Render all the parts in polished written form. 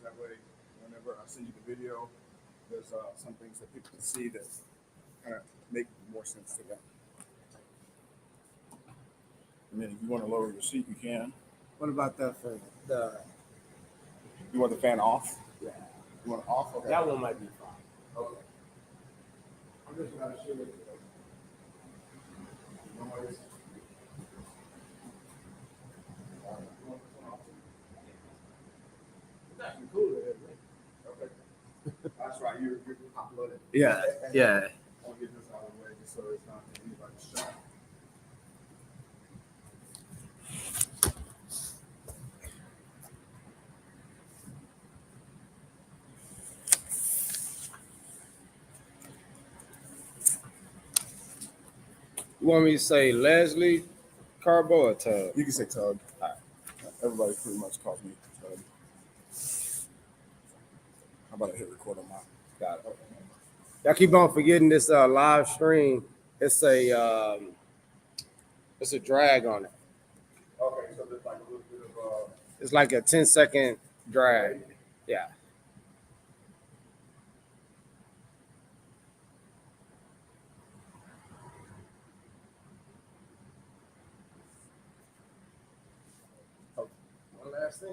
That way, whenever I send you the video, there's some things that people can see that kind of make more sense to them. And then if you want to lower your seat, you can. What about that for the? You want the fan off? Yeah, You want it off? Okay. that one might be fine. Okay. I'm just not sure. No worries. It's actually cooler, isn't it? Okay. That's right. You're hot blooded. Yeah, yeah. I'll get this out of the way just so it's not anybody's shot. You want me to say Leslie, Carbo, or Tug? You can say Tug. Everybody pretty much calls me Tug. How about I hit record on mine? Got it. Y'all keep on forgetting this live stream. It's a drag on it. Okay, so there's like a little bit of It's like a 10-second drag. Yeah. Oh, one last thing.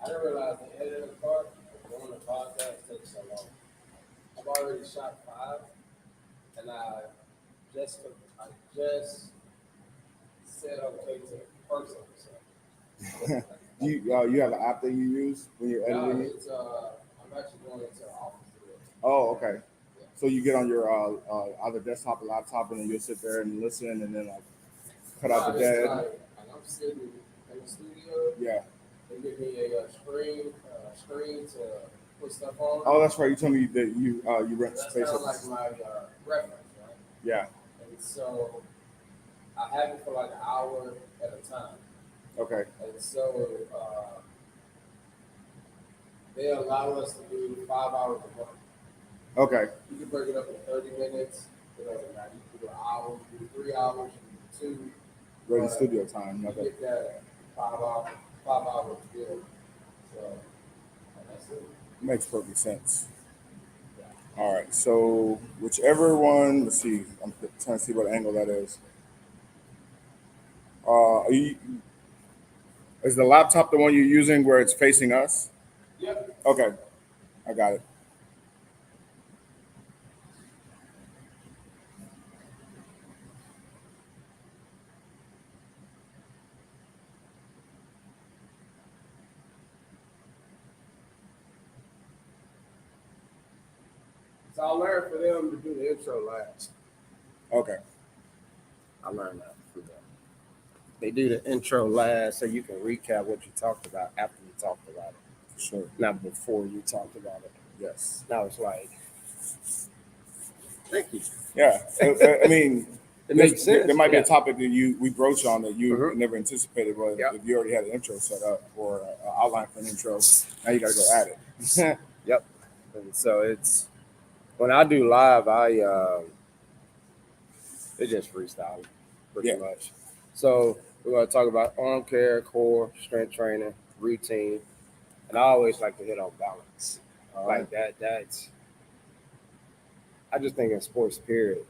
I didn't realize the editing part of doing the podcast takes so long. I've already shot 5, and I just said okay to the first episode. you have an app that you use when you're No, editing? it's I'm actually going into the office today. Oh, okay. So you get on your either desktop or laptop, and then you'll sit there and listen, and then like cut out the dead. Like I'm sitting in the studio. Yeah. They give me a screen to put stuff on. Oh, that's right. You told me that you rent That's space. kind of like my reference, right? Yeah. And so I have it for like an hour at a time. Okay. And so they allow us to do 5 hours a month. Okay. You can break it up in 30 minutes. It doesn't matter. You can do an hour, you can do 3 hours, you can do 2. Ready studio time. You Okay. get that 5 hours deal. So and that's it. Makes perfect sense. All right. So whichever one, let's see. I'm trying to see what angle that is. Is the laptop the one you're using where it's facing us? Yep. Okay. I got it. So I learned for them to do the intro last. Okay. I learned that from them. They do the intro last so you can recap what you talked about after you talked about it. For sure. Not before you talked about it. Yes. Now it's like, thank you. Yeah. I mean, It makes sense. There might be Yeah. a topic that we broach on that you Mhm. never anticipated, but Yep. if you already had an intro set up or an outline for an intro, now you got to go add it. Yep. And so it's when I do live, it's just freestyle pretty Yeah. much. So we're gonna talk about arm care, core, strength training, routine, and I always like to hit on balance. All Like right. that's I just think in sports period,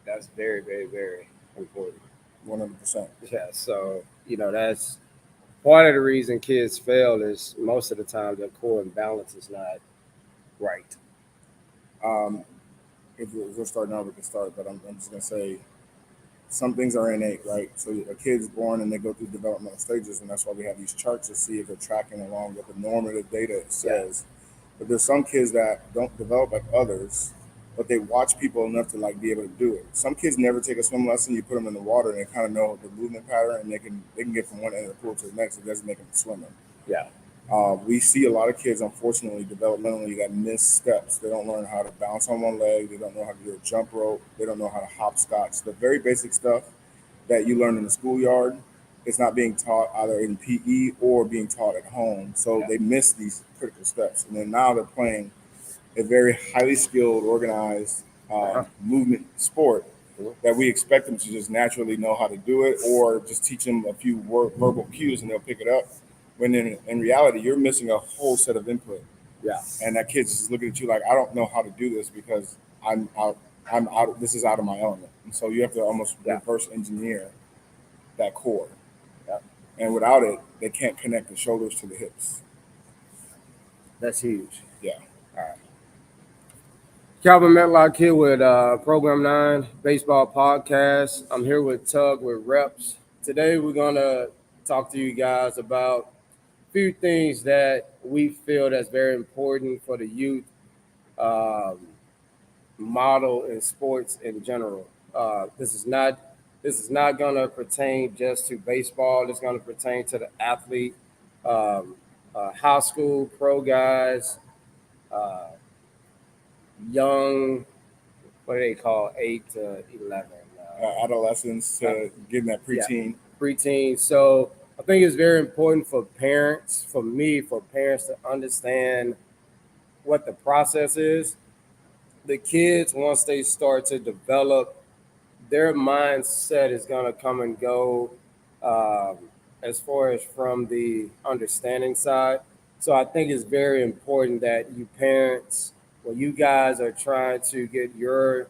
that's very, very, very important. 100%. Yeah. So, that's part of the reason kids fail is most of the time their core and balance is not right. If we're starting out, we can start, but I'm just going to say some things are innate, right? So a kid's born and they go through developmental stages, and that's why we have these charts to see if they're tracking along with the normative data says. But there's some kids that don't develop like others, but they watch people enough to like be able to do it. Some kids never take a swim lesson. You put them in the water and they kind of know the movement pattern, and they can get from one end of the pool to the next. It doesn't make them swimming. Yeah. We see a lot of kids, unfortunately, developmentally that miss steps. They don't learn how to bounce on one leg. They don't know how to do a jump rope. They don't know how to hopscotch. The very basic stuff that you learn in the schoolyard is not being taught either in PE or being taught at home. So they miss these critical steps. And then now they're playing a very highly skilled, organized movement sport that we expect them to just naturally know how to do it, or just teach them a few verbal cues and they'll pick it up. When in reality, you're missing a whole set of input. Yeah. And that kid's just looking at you like, I don't know how to do this because I'm out. I'm out. This is out of my element. And so you have to almost reverse engineer that core. Yeah. And without it, they can't connect the shoulders to the hips. That's huge. Yeah. All right. Calvin Metlock here with Program 9 Baseball Podcast. I'm here with Tug with Reps. Today we're going to talk to you guys about a few things that we feel that's very important for the youth model in sports in general. This is not going to pertain just to baseball. It's going to pertain to the athlete, high school, pro guys, young, what do they call 8 to 11? Adolescents to getting that preteen. Preteen. So I think it's very important for parents, for parents to understand what the process is. The kids, once they start to develop, their mindset is going to come and go as far as from the understanding side. So I think it's very important that you parents, when you guys are trying to get your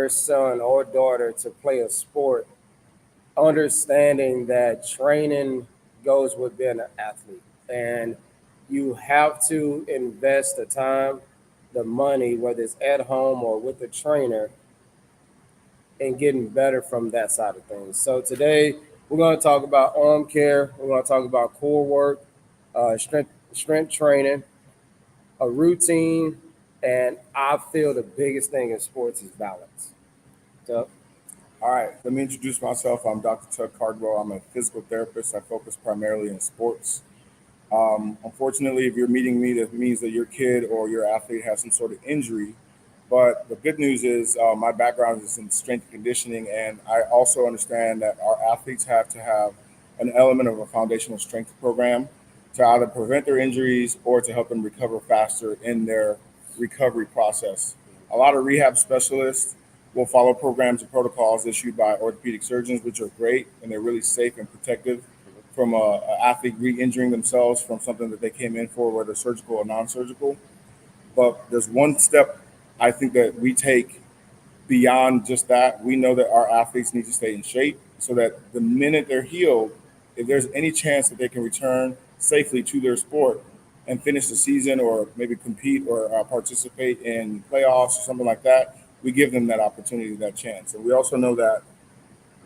son or daughter to play a sport, understanding that training goes with being an athlete, and you have to invest the time, the money, whether it's at home or with the trainer, and getting better from that side of things. So today we're going to talk about arm care. We're going to talk about core work, strength training, a routine, and I feel the biggest thing in sports is balance. So, all right, let me introduce myself. I'm Dr. Tug Cardwell. I'm a physical therapist. I focus primarily in sports. Unfortunately, if you're meeting me, that means that your kid or your athlete has some sort of injury. But the good news is my background is in strength and conditioning, and I also understand that our athletes have to have an element of a foundational strength program to either prevent their injuries or to help them recover faster in their recovery process. A lot of rehab specialists will follow programs and protocols issued by orthopedic surgeons, which are great, and they're really safe and protective from an athlete re-injuring themselves from something that they came in for, whether surgical or non-surgical. But there's one step I think that we take beyond just that. We know that our athletes need to stay in shape so that the minute they're healed, if there's any chance that they can return safely to their sport and finish the season or maybe compete or participate in playoffs or something like that, we give them that opportunity, that chance. And we also know that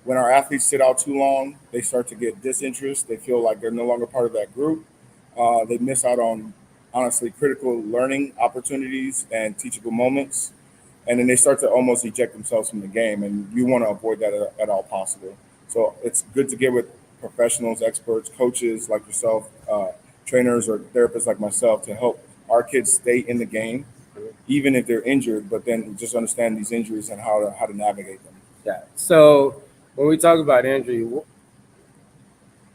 when our athletes sit out too long, they start to get disinterest. They feel like they're no longer part of that group. They miss out on, honestly, critical learning opportunities and teachable moments. And then they start to almost eject themselves from the game. And you want to avoid that at all possible. So it's good to get with professionals, experts, coaches like yourself, trainers or therapists like myself to help our kids stay in the game, even if they're injured, but then just understand these injuries and how to navigate them. Yeah. So when we talk about injury,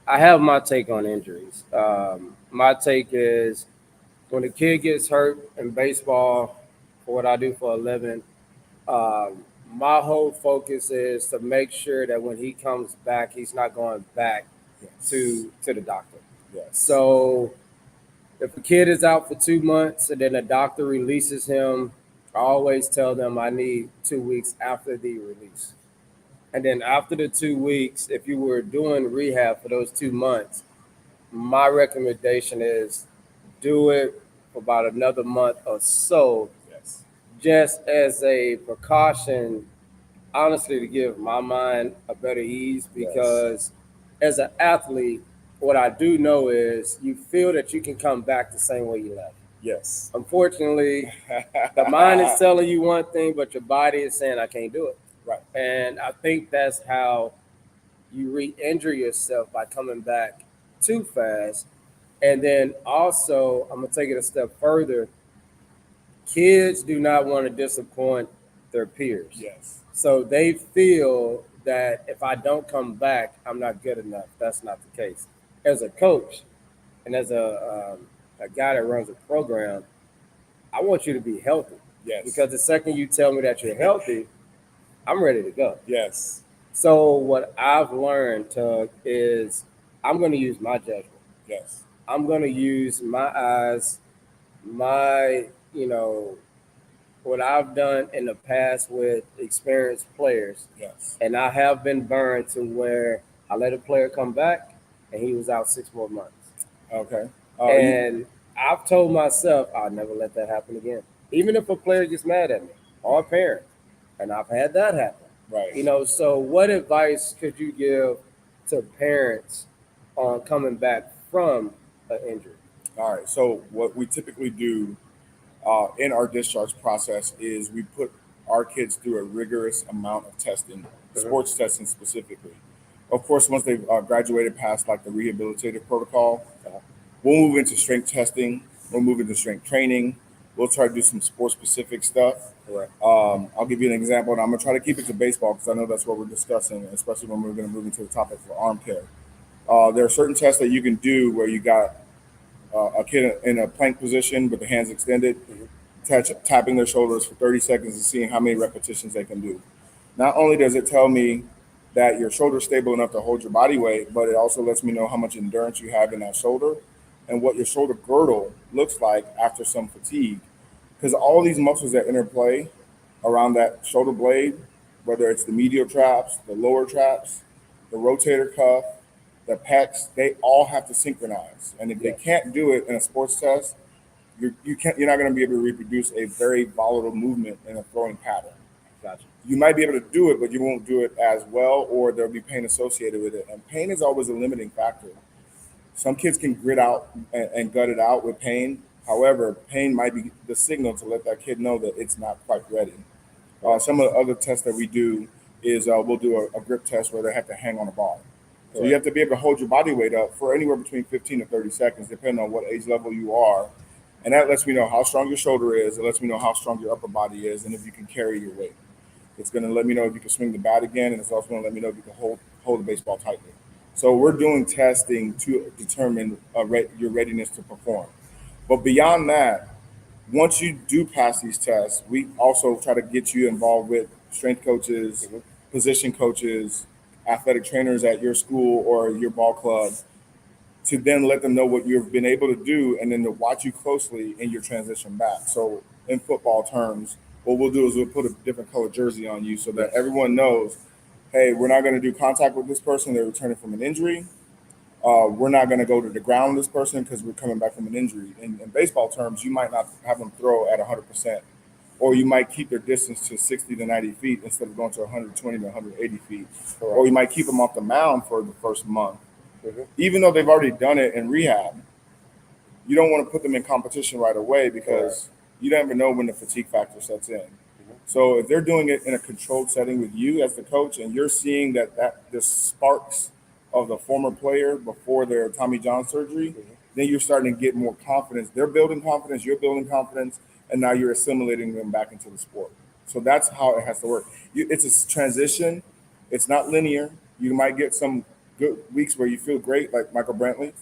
I have my take on injuries. My take is when a kid gets hurt in baseball, for what I do for a living, my whole focus is to make sure that when he comes back, he's not going back to the doctor. Yes. So if a kid is out for 2 months and then the doctor releases him, I always tell them I need 2 weeks after the release. And then after the 2 weeks, if you were doing rehab for those 2 months, my recommendation is do it for about another month or so, Yes. just as a precaution, honestly, to give my mind a better ease. Because as an athlete, what I do know is you feel that you can come back the same way you left. Yes. Unfortunately, the mind is telling you one thing, but your body is saying, I can't do it. Right. And I think that's how you re-injure yourself, by coming back too fast. And then also, I'm gonna take it a step further. Kids do not want to disappoint their peers. Yes. So they feel that if I don't come back, I'm not good enough. That's not the case. As a coach and as a guy that runs a program, I want you to be healthy. Yes. Because the second you tell me that you're healthy, I'm ready to go. Yes. So what I've learned, Tug, is I'm going to use my judgment. Yes. I'm going to use my eyes, my, what I've done in the past with experienced players. Yes. And I have been burned to where I let a player come back and he was out 6 more months. Okay. And I've told myself I'll never let that happen again. Even if a player gets mad at me or a parent. And I've had that happen. Right. So what advice could you give to parents on coming back from an injury? All right. So what we typically do in our discharge process is we put our kids through a rigorous amount of testing, sports testing specifically. Of course, once they've graduated past like the rehabilitative protocol, we'll move into strength testing. We'll move into strength training. We'll try to do some sports specific stuff. Right. I'll give you an example, and I'm gonna try to keep it to baseball because I know that's what we're discussing, especially when we're going to move into the topic for arm care. There are certain tests that you can do where you got a kid in a plank position with the hands extended, tapping their shoulders for 30 seconds and seeing how many repetitions they can do. Not only does it tell me that your shoulder's stable enough to hold your body weight, but it also lets me know how much endurance you have in that shoulder and what your shoulder girdle looks like after some fatigue. Because all these muscles that interplay around that shoulder blade, whether it's the medial traps, the lower traps, the rotator cuff, the pecs, they all have to synchronize. And if they can't do it in a sports test, you're not going to be able to reproduce a very volatile movement in a throwing pattern. Gotcha. You might be able to do it, but you won't do it as well, or there'll be pain associated with it. And pain is always a limiting factor. Some kids can grit out and gut it out with pain. However, pain might be the signal to let that kid know that it's not quite ready. Some of the other tests that we do is we'll do a grip test where they have to hang on a ball. So you have to be able to hold your body weight up for anywhere between 15 to 30 seconds, depending on what age level you are. And that lets me know how strong your shoulder is. It lets me know how strong your upper body is and if you can carry your weight. It's going to let me know if you can swing the bat again, and it's also going to let me know if you can hold the baseball tightly. So we're doing testing to determine your readiness to perform. But beyond that, once you do pass these tests, we also try to get you involved with strength coaches, position coaches, athletic trainers at your school or your ball club to then let them know what you've been able to do and then to watch you closely in your transition back. So in football terms, what we'll do is we'll put a different color jersey on you so that everyone knows, hey, we're not going to do contact with this person. They're returning from an injury. We're not going to go to the ground with this person because we're coming back from an injury. In baseball terms, you might not have them throw at 100%, or you might keep their distance to 60 to 90 feet instead of going to 120 to 180 feet, or you might keep them off the mound for the first month. Even though they've already done it in rehab, you don't want to put them in competition right away because you never know when the fatigue factor sets in. So if they're doing it in a controlled setting with you as the coach and you're seeing that the sparks of the former player before their Tommy John surgery, then you're starting to get more confidence. They're building confidence, you're building confidence, and now you're assimilating them back into the sport. So that's how it has to work. It's a transition. It's not linear. You might get some good weeks where you feel great, like Michael Brantley,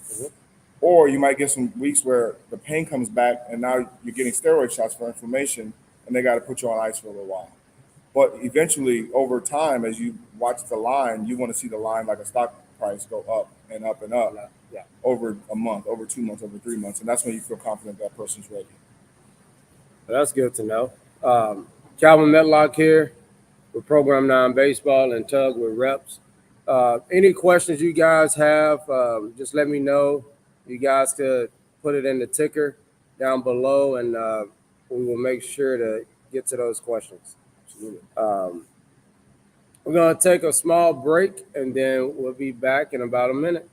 or you might get some weeks where the pain comes back and now you're getting steroid shots for inflammation and they got to put you on ice for a little while. But eventually, over time, as you watch the line, you want to see the line like a stock price go up and up and up over a month, over 2 months, over 3 months. And that's when you feel confident that person's ready. That's good to know. Calvin Medlock here with Program 9 Baseball and Tug with Reps. Any questions you guys have, just let me know. You guys could put it in the ticker down below, and we will make sure to get to those questions. Absolutely. We're going to take a small break, and then we'll be back in about a minute.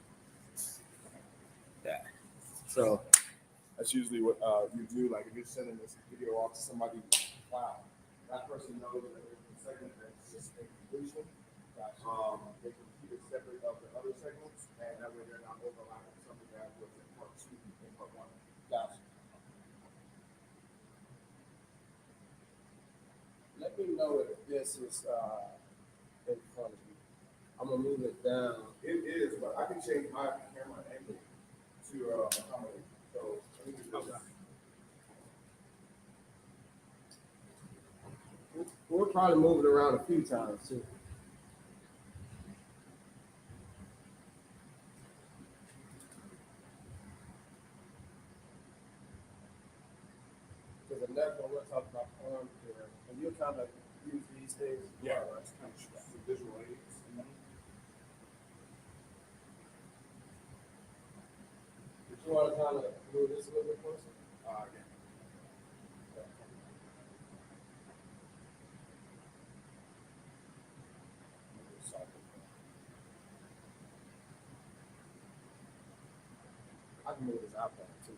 Yeah. So that's usually what you do. Like if you're sending this video off to somebody, wow, that person knows that there's a segment that's just a completion. They can keep it separate of the other segments, and that way they're not overlapping something that was in part 2 Let me know if this is in front of you. I'm gonna move it down. It is, but I can change my camera angle to accommodate. So let me do this. We'll probably move it around a few times too. Because the next one we'll talk about arm care, and you'll kind of use these things. Yeah, that's kind of visual aids. Did you want to kind of move this a little bit closer? Yeah. I can move this out there too.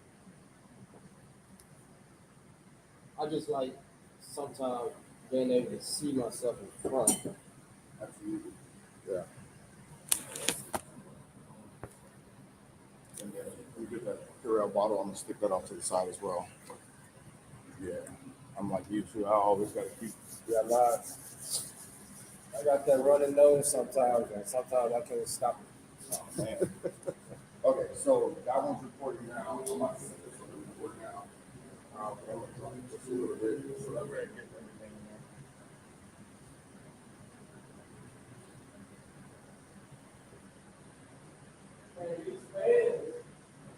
I just like sometimes being able to see myself in front. Absolutely. Yeah. And then we get that Purell bottle. I'm gonna stick that off to the side as well. Yeah. I'm like you too. I always gotta keep. Yeah, I got that running nose sometimes, and sometimes I can't stop it. Oh, man. Okay, so that one's recording now. I'm not gonna put this one to record now. But I'm gonna try to just a little bit so that way I get everything in there. Man, these fans,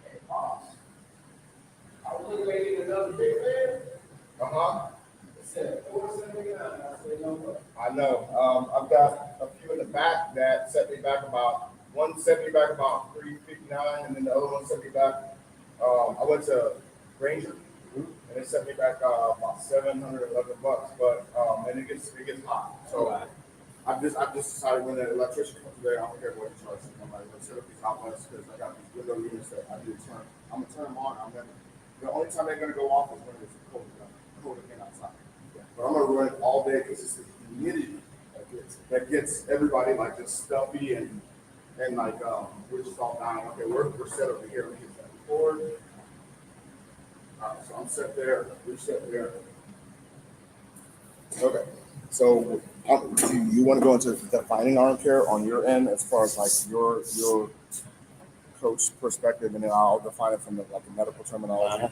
okay, pause. I was looking at another big fan. Uh-huh. It said 479. I said, no way. I know. I've got a few in the back that set me back about one set me back about 359, and then the other one set me back. I went to Ranger, and it set me back about $711. But and it gets hot. So I've just decided when the electrician comes today, I don't care what he charges. I'm like, let's set up these outlets because I got these window units that I need to turn. I'm gonna turn them on. The only time they're gonna go off is when it's cold again outside. But I'm gonna run it all day because it's the humidity that gets everybody like just stuffy and like we're just all dying. Okay, we're set over here. Let me get that forward. All right, so I'm set there. We're set there. Okay, so do you want to go into defining arm care on your end as far as like your coach perspective, and then I'll define it from the medical terminology.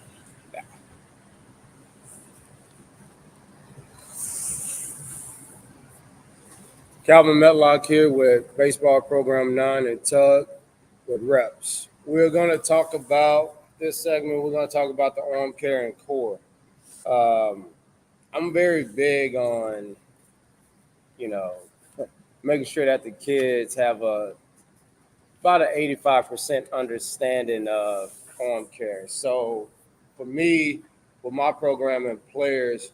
Calvin Metlock here with Baseball Program 9 and Tug with reps. We're going to talk about this segment. We're going to talk about the arm care and core. I'm very big on, making sure that the kids have about an 85% understanding of arm care. So for me, with my program and players,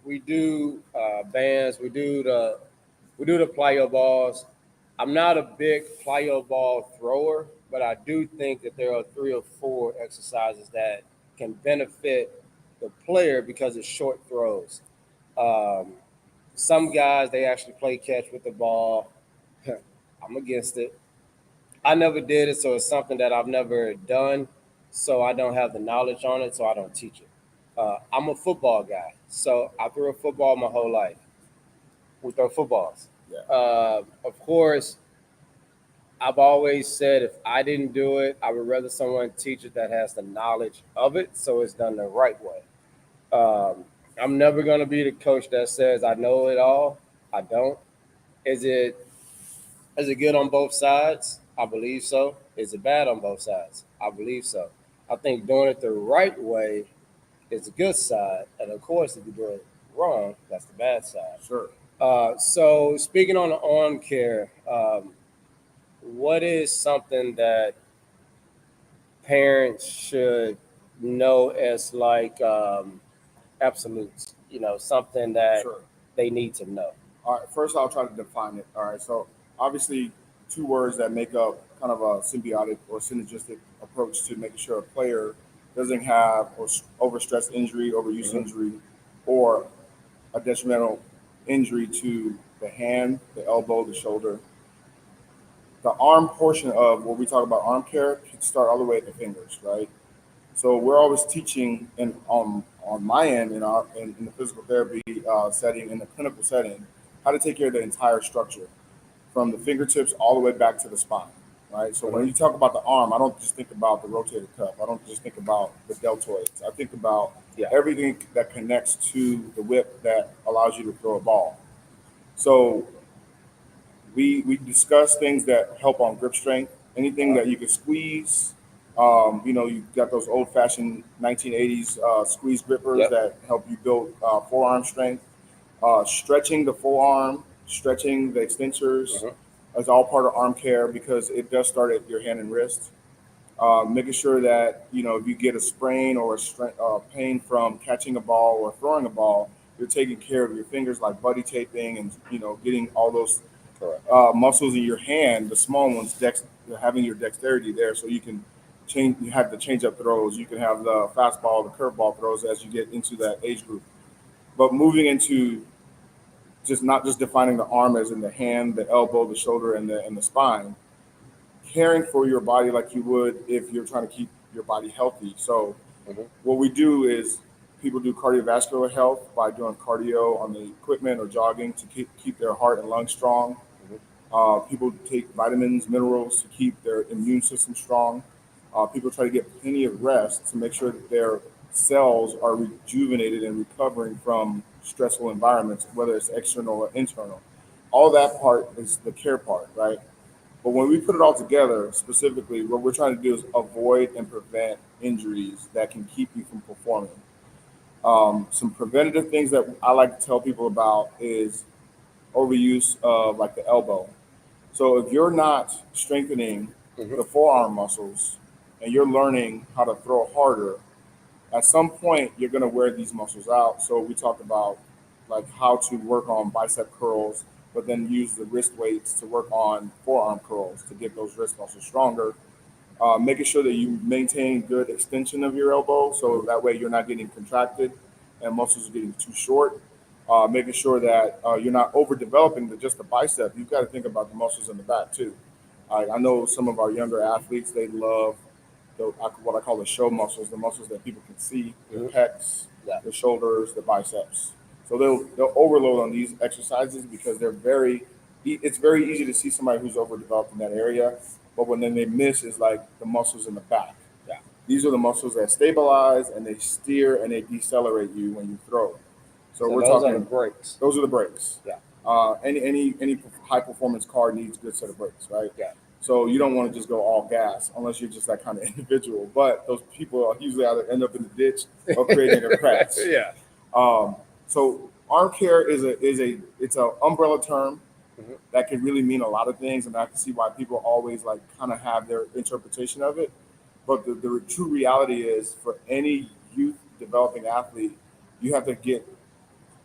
we do bands, we do the plyo balls. I'm not a big plyo ball thrower, but I do think that there are 3 or 4 exercises that can benefit the player because it's short throws. Some guys, they actually play catch with the ball. I'm against it. I never did it, so it's something that I've never done, so I don't have the knowledge on it, so I don't teach it. I'm a football guy, so I threw a football my whole life. We throw footballs. Yeah. Of course, I've always said if I didn't do it, I would rather someone teach it that has the knowledge of it, so it's done the right way. I'm never going to be the coach that says I know it all. I don't. Is it good on both sides? I believe so. Is it bad on both sides? I believe so. I think doing it the right way is the good side, and of course, if you do it wrong, that's the bad side. Sure. So speaking on the arm care, what is something that parents should know as like absolutes? Something that Sure. they need to know. All right, first I'll try to define it. All right, so obviously 2 words that make up kind of a symbiotic or synergistic approach to making sure a player doesn't have or overstress injury, overuse injury, or a detrimental injury to the hand, the elbow, the shoulder. The arm portion of what we talk about arm care can start all the way at the fingers, right? So we're always teaching in on my end in the physical therapy setting, in the clinical setting, how to take care of the entire structure from the fingertips all the way back to the spine, right? So when you talk about the arm, I don't just think about the rotator cuff. I don't just think about the deltoids. I think about Yeah. everything that connects to the whip that allows you to throw a ball. So we discuss things that help on grip strength, anything that you can squeeze. You got those old fashioned 1980s squeeze grippers Yep. that help you build forearm strength. Stretching the forearm, stretching the extensors is all part of arm care because it does start at your hand and wrist. Making sure that if you get a sprain or pain from catching a ball or throwing a ball, you're taking care of your fingers like buddy taping and getting all those Correct. muscles in your hand, the small ones, having your dexterity there, so you can change. You have the change up throws. You can have the fastball, the curveball throws as you get into that age group. But moving into just not just defining the arm as in the hand, the elbow, the shoulder, and the spine, caring for your body like you would if you're trying to keep your body healthy. So what we do is people do cardiovascular health by doing cardio on the equipment or jogging to keep their heart and lungs strong. People take vitamins, minerals to keep their immune system strong. People try to get plenty of rest to make sure that their cells are rejuvenated and recovering from stressful environments, whether it's external or internal. All that part is the care part, right? But when we put it all together, specifically, what we're trying to do is avoid and prevent injuries that can keep you from performing. Some preventative things that I like to tell people about is overuse of like the elbow. So if you're not strengthening the forearm muscles and you're learning how to throw harder, at some point you're going to wear these muscles out. So we talk about like how to work on bicep curls, but then use the wrist weights to work on forearm curls to get those wrist muscles stronger. Making sure that you maintain good extension of your elbow, so that way you're not getting contracted and muscles are getting too short. Making sure that you're not overdeveloping just the bicep. You've got to think about the muscles in the back too. I know some of our younger athletes, they love what I call the show muscles, the muscles that people can see, the pecs, the shoulders, the biceps. So they'll overload on these exercises because it's very easy to see somebody who's overdeveloped in that area, but when then they miss is like the muscles in the back. Yeah. These are the muscles that stabilize and they steer and they decelerate you when you throw. So we're those talking are the brakes. those are the brakes. Yeah. Any high performance car needs a good set of brakes, right? Yeah. So you don't want to just go all gas unless you're just that kind of individual. But those people are usually either end up in the ditch or creating a crash. Yeah. So arm care it's an umbrella term that can really mean a lot of things, and I can see why people always like kind of have their interpretation of it. But the true reality is, for any youth developing athlete, you have to get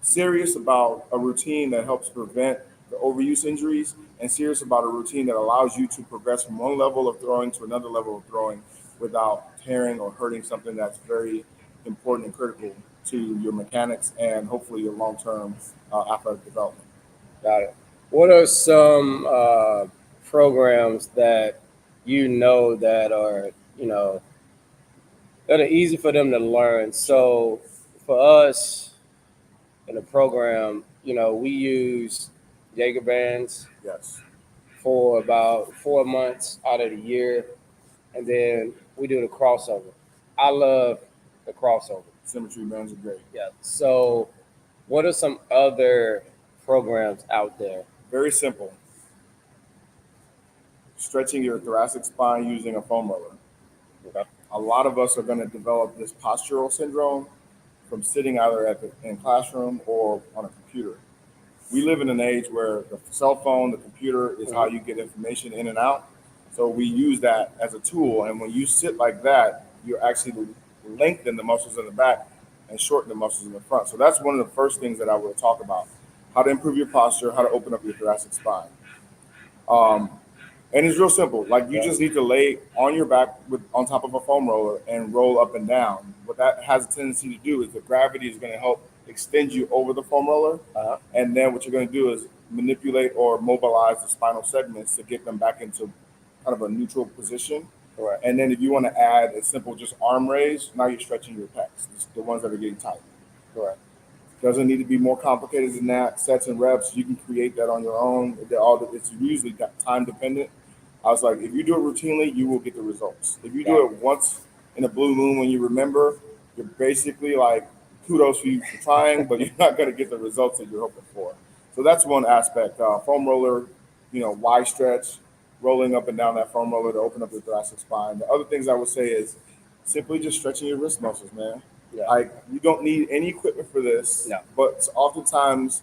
serious about a routine that helps prevent the overuse injuries and serious about a routine that allows you to progress from one level of throwing to another level of throwing without tearing or hurting something that's very important and critical to your mechanics and hopefully your long-term athletic development. Got it. What are some programs that that are that are easy for them to learn? So for us in the program, we use Jaeger bands Yes. for about 4 months out of the year, and then we do the crossover. I love the crossover. Symmetry bands are great. Yeah. So, what are some other programs out there? Very simple. Stretching your thoracic spine using a foam roller. Okay. A lot of us are going to develop this postural syndrome from sitting either in classroom or on a computer. We live in an age where the cell phone, the computer is how you get information in and out. So we use that as a tool. And when you sit like that, you actually lengthen the muscles in the back and shorten the muscles in the front. So that's one of the first things that I will talk about: how to improve your posture, how to open up your thoracic spine. And it's real simple. Like you just need to lay on your back on top of a foam roller and roll up and down. What that has a tendency to do is the gravity is going to help extend you over the foam roller. And then what you're going to do is manipulate or mobilize the spinal segments to get them back into kind of a neutral position. Right. And then if you want to add a simple just arm raise, now you're stretching your pecs, the ones that are getting tight. Right. Doesn't need to be more complicated than that. Sets and reps, you can create that on your own. It's usually got time dependent. I was like, if you do it routinely, you will get the results. If you do it once in a blue moon when you remember, you're basically like, kudos for you for trying, but you're not going to get the results that you're hoping for. So that's one aspect. Foam roller, Y stretch, rolling up and down that foam roller to open up the thoracic spine. The other things I would say is simply just stretching your wrist muscles, man. Yeah. Like, you don't need any equipment for this, No. but oftentimes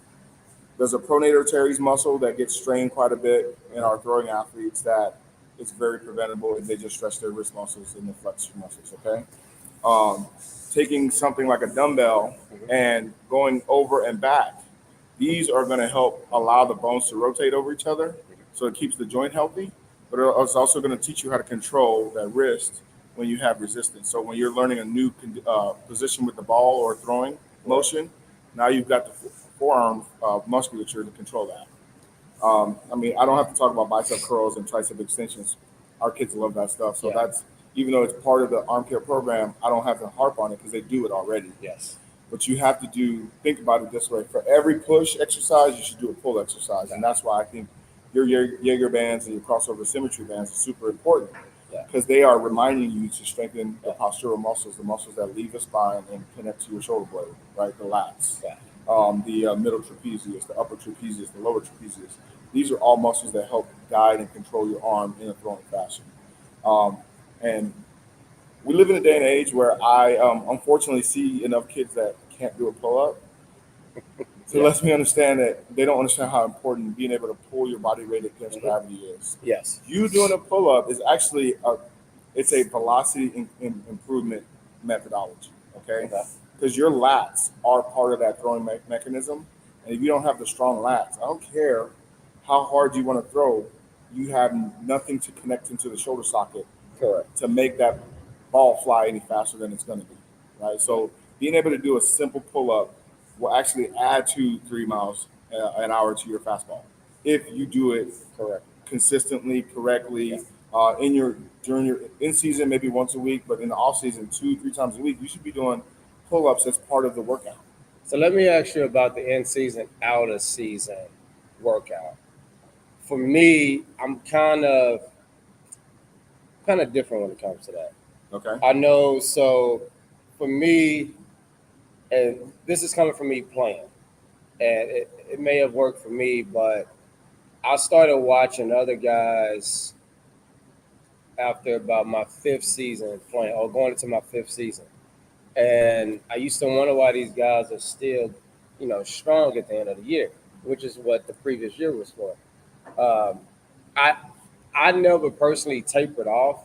there's a pronator teres muscle that gets strained quite a bit in our throwing athletes that it's very preventable if they just stretch their wrist muscles and the flexor muscles, okay? Taking something like a dumbbell and going over and back, these are going to help allow the bones to rotate over each other, so it keeps the joint healthy, but it's also going to teach you how to control that wrist when you have resistance. So when you're learning a new position with the ball or throwing motion, now you've got the forearm musculature to control that. I don't have to talk about bicep curls and tricep extensions. Our kids love that stuff. So that's, even though it's part of the arm care program, I don't have to harp on it because they do it already. Yes. But you have to think about it this way. For every push exercise, you should do a pull exercise. And that's why I think your Jaeger bands and your crossover symmetry bands are super important, because they are reminding you to strengthen the postural muscles, the muscles that leave the spine and connect to your shoulder blade, right? The lats, the middle trapezius, the upper trapezius, the lower trapezius. These are all muscles that help guide and control your arm in a throwing fashion. And we live in a day and age where I unfortunately see enough kids that can't do a pull-up. So it lets me understand that they don't understand how important being able to pull your body weight against gravity is. Yes. You doing a pull-up is actually it's a velocity improvement methodology, okay? Because your lats are part of that throwing mechanism. And if you don't have the strong lats, I don't care how hard you want to throw, you have nothing to connect into the shoulder socket to make that ball fly any faster than it's going to be, right? So being able to do a simple pull-up will actually add 2-3 miles an hour to your fastball if you do it consistently, correctly. During your in season, maybe once a week, but in the off season, 2-3 times a week, you should be doing pull-ups as part of the workout. So let me ask you about the in season, out of season workout. For me, I'm kind of different when it comes to that. Okay. I know. So for me, and this is coming from me playing, and it may have worked for me, but I started watching other guys after about my 5th season playing, or going into my 5th season. And I used to wonder why these guys are still, strong at the end of the year, which is what the previous year was for. I never personally tapered off,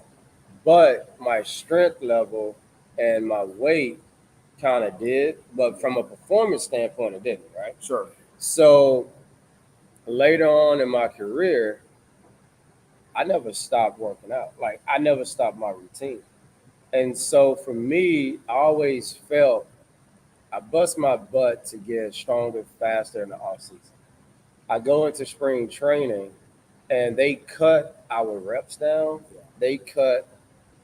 but my strength level and my weight kind of did. But from a performance standpoint, it didn't, right? Sure. So later on in my career, I never stopped working out. Like, I never stopped my routine. And so for me, I always felt I bust my butt to get stronger, faster in the off season. I go into spring training and they cut our reps down. They cut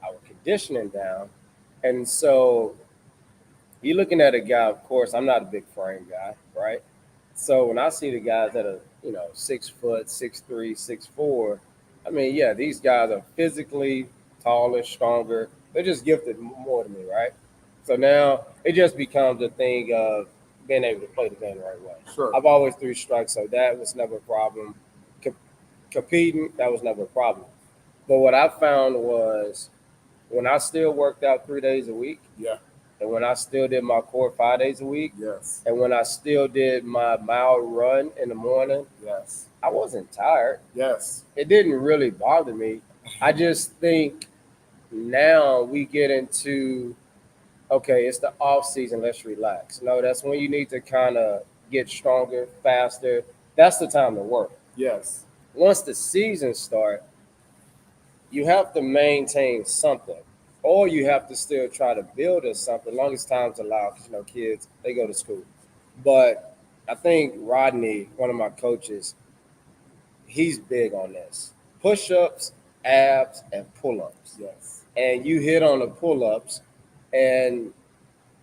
our conditioning down. And so you're looking at a guy, of course, I'm not a big frame guy, right? So when I see the guys that are, 6 foot, 6'3", 6'4", I mean, yeah, these guys are physically taller, stronger. They're just gifted more than me, right? So now it just becomes a thing of being able to play the game the right way. Sure. I've always threw strikes, so that was never a problem. Competing, that was never a problem. But what I found was when I still worked out 3 days a week, and when I still did my core 5 days a week, and when I still did my mile run in the morning, I wasn't tired. It didn't really bother me. I just think now we get into, okay, it's the off season, let's relax. No, that's when you need to kind of get stronger, faster. That's the time to work. Once the season starts, you have to maintain something, or you have to still try to build us something, as long as time's allowed, because, kids, they go to school. But I think Rodney, one of my coaches, he's big on this. Push-ups abs, and pull-ups. Yes. And you hit on the pull-ups. And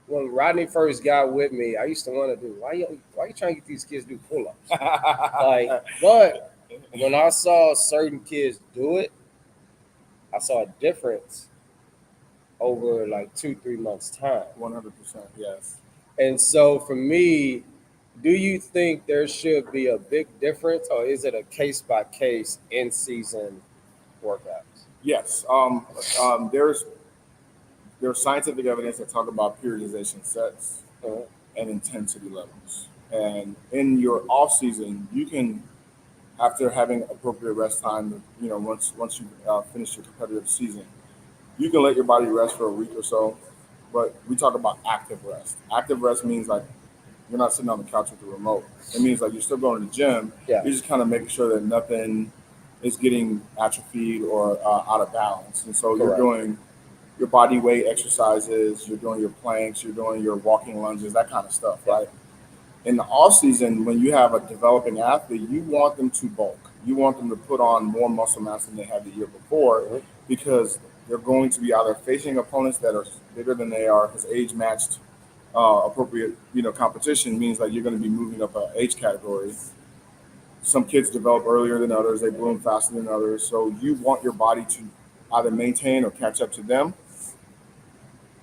when Rodney first got with me, I used to want to do, why you trying to get these kids to do pull-ups? But when I saw certain kids do it, I saw a difference over like 2-3 months time. 100%. Yes. And so for me, do you think there should be a big difference, or is it a case by case in season workouts? Yes. There's scientific evidence that talk about periodization sets Uh-huh. and intensity levels. And in your off season, you can, after having appropriate rest time, once you finish your competitive season, you can let your body rest for a week or so. But we talk about active rest. Active rest means like you're not sitting on the couch with the remote. It means like you're still going to the gym. Yeah. You're just kind of making sure that nothing is getting atrophied or out of balance. And so you're Correct. doing your body weight exercises, you're doing your planks, you're doing your walking lunges, that kind of stuff, Yeah. right? In the off season, when you have a developing athlete, you want them to bulk. You want them to put on more muscle mass than they had the year before, Mhm. because they're going to be either facing opponents that are bigger than they are, because age matched appropriate competition means that you're going to be moving up an age category. Some kids develop earlier than others, they bloom faster than others, so you want your body to either maintain or catch up to them.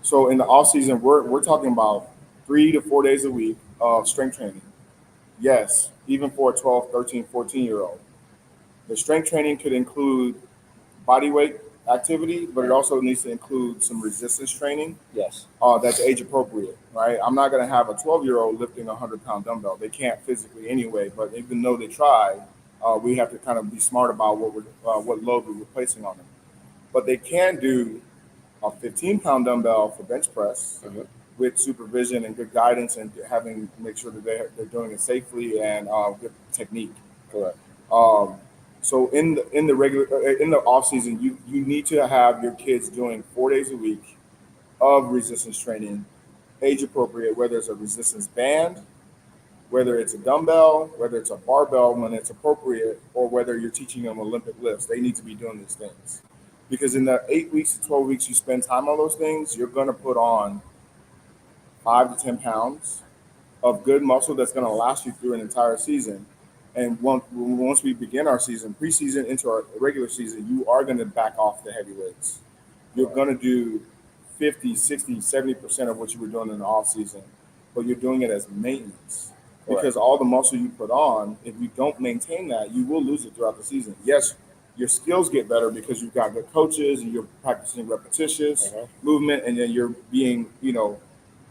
So in the off season, we're talking about 3 to 4 days a week of strength training. Yes, even for a 12, 13, 14-year old. The strength training could include body weight activity, but it also needs to include some resistance training Yes. that's age appropriate, right? I'm not going to have a 12-year-old lifting a 100-pound dumbbell. They can't physically anyway, but even though they try, we have to kind of be smart about what load we're placing on them. But they can do a 15-pound dumbbell for bench press Mhm. with supervision and good guidance, and having make sure that they're doing it safely and good technique. Correct. Um, so in the off season, you need to have your kids doing 4 days a week of resistance training, age appropriate, whether it's a resistance band, whether it's a dumbbell, whether it's a barbell when it's appropriate, or whether you're teaching them Olympic lifts. They need to be doing these things. Because in the 8 weeks to 12 weeks you spend time on those things, you're going to put on 5 to 10 pounds of good muscle that's going to last you through an entire season. And once we begin our season, preseason into our regular season, you are going to back off the heavy weights. You're Right. going to do 50, 60, 70% of what you were doing in the off season, but you're doing it as maintenance. Correct. Because all the muscle you put on, if you don't maintain that, you will lose it throughout the season. Yes, your skills get better because you've got good coaches and you're practicing repetitious Uh-huh. movement, and then you're being,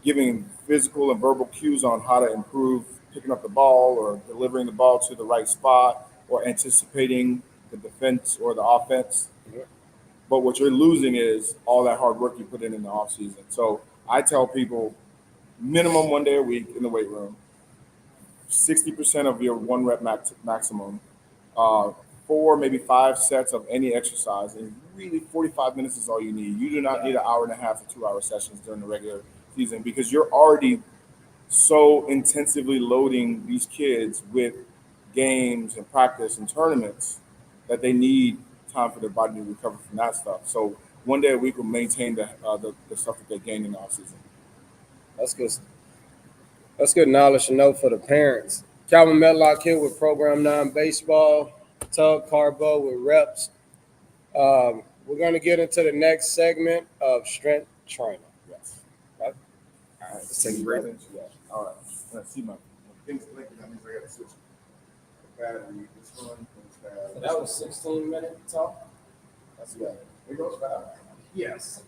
giving physical and verbal cues on how to improve picking up the ball or delivering the ball to the right spot or anticipating the defense or the offense. Mhm. But what you're losing is all that hard work you put in the off season. So I tell people minimum 1 day a week in the weight room, 60% of your one rep maximum, uh, 4 maybe 5 sets of any exercise, and really 45 minutes is all you need. You do not need an hour and a half to 2 hour sessions during the regular season, because you're already so intensively loading these kids with games and practice and tournaments that they need time for their body to recover from that stuff. So 1 day a week will maintain the stuff that they gain in the off season. That's good. That's good knowledge to know for the parents. Calvin Medlock here with Program 9 Baseball, Tug Carbo with reps. We're going to get into the next segment of strength training. Yes. Right? All right. Let's take a You break. ready? Yeah. All right. Let's see my things blinking. That means I got to switch the battery. This one is bad. So that was 16-minute talk. That's good. It goes fast. Yes.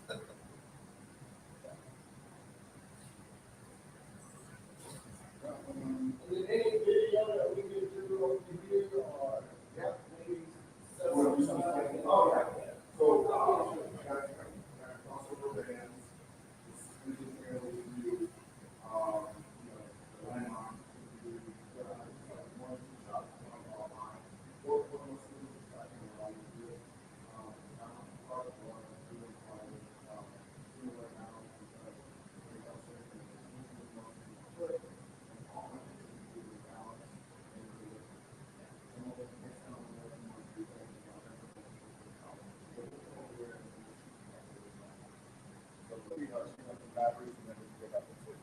Is there any video that we can do over here or maybe set up something? Oh, yeah. So, also for the hands, this is fairly new. The landmark, one shot, one ball line. What most students are tracking a lot of it. Part of one, doing feed her, she went to batteries and then we get up and food.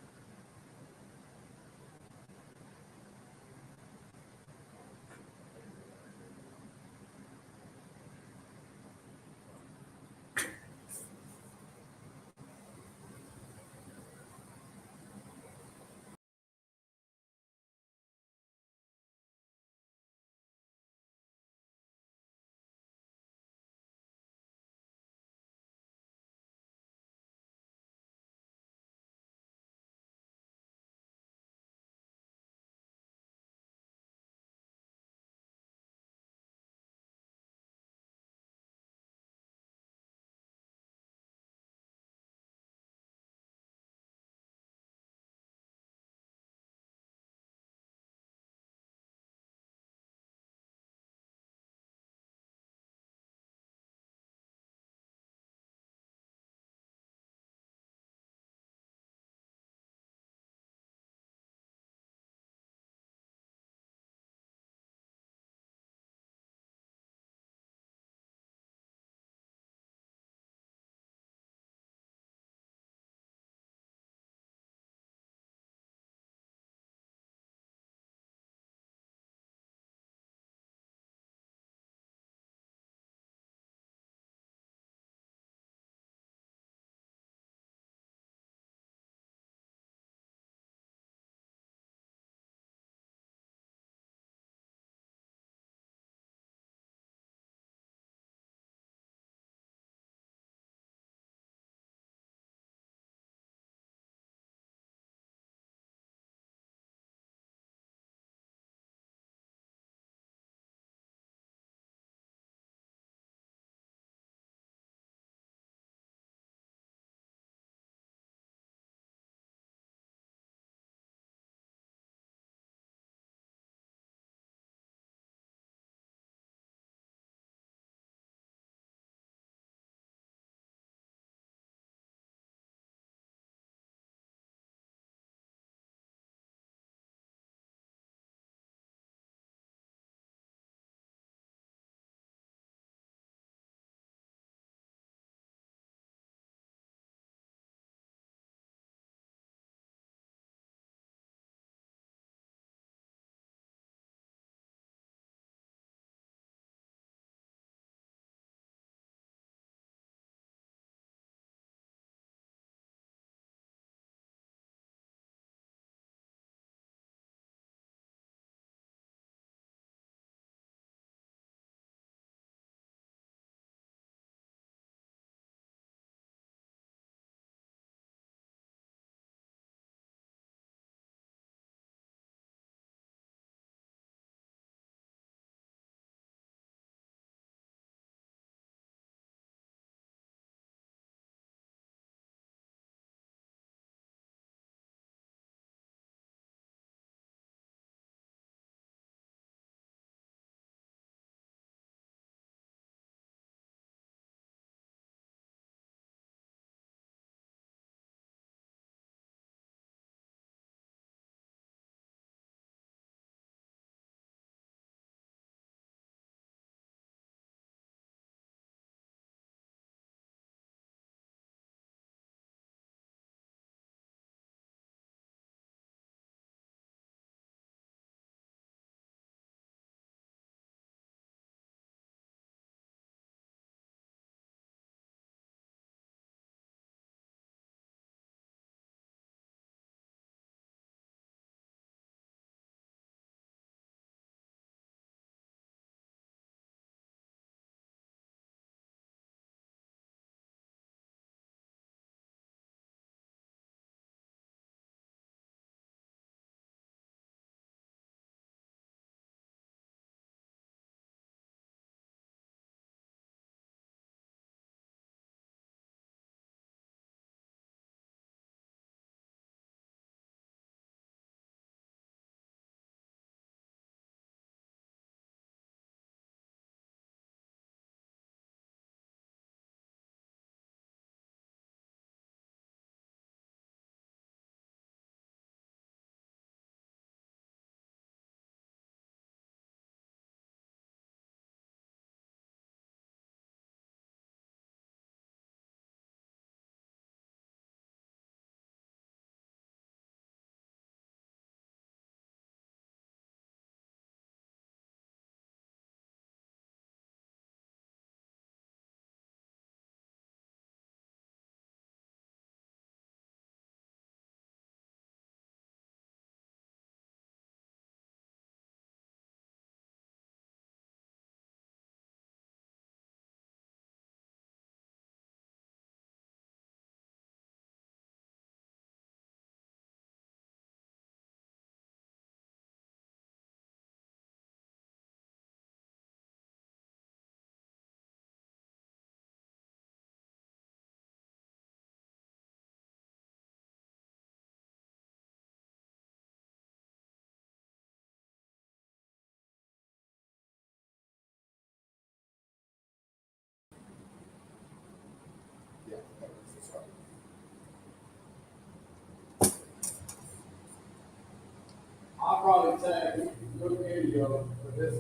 probably take good video for this,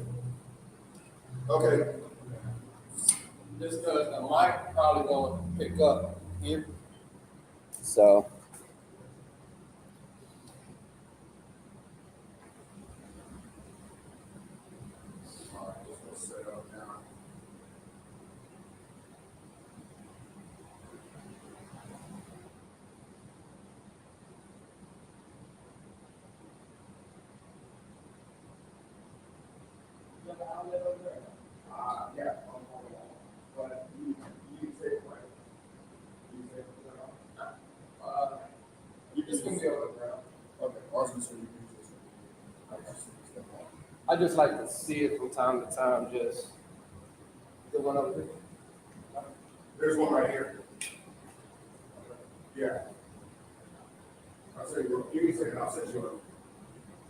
Okay. just because the mic probably won't pick up here. So. All right, just gonna set up now. Yeah. But you say it right. You say it right. You It's gonna be on the ground. Okay, awesome. So you can just. I just like to see it from time to time, just the one over there. There's one right here. Yeah. I'll say you can say it. I'll set you up.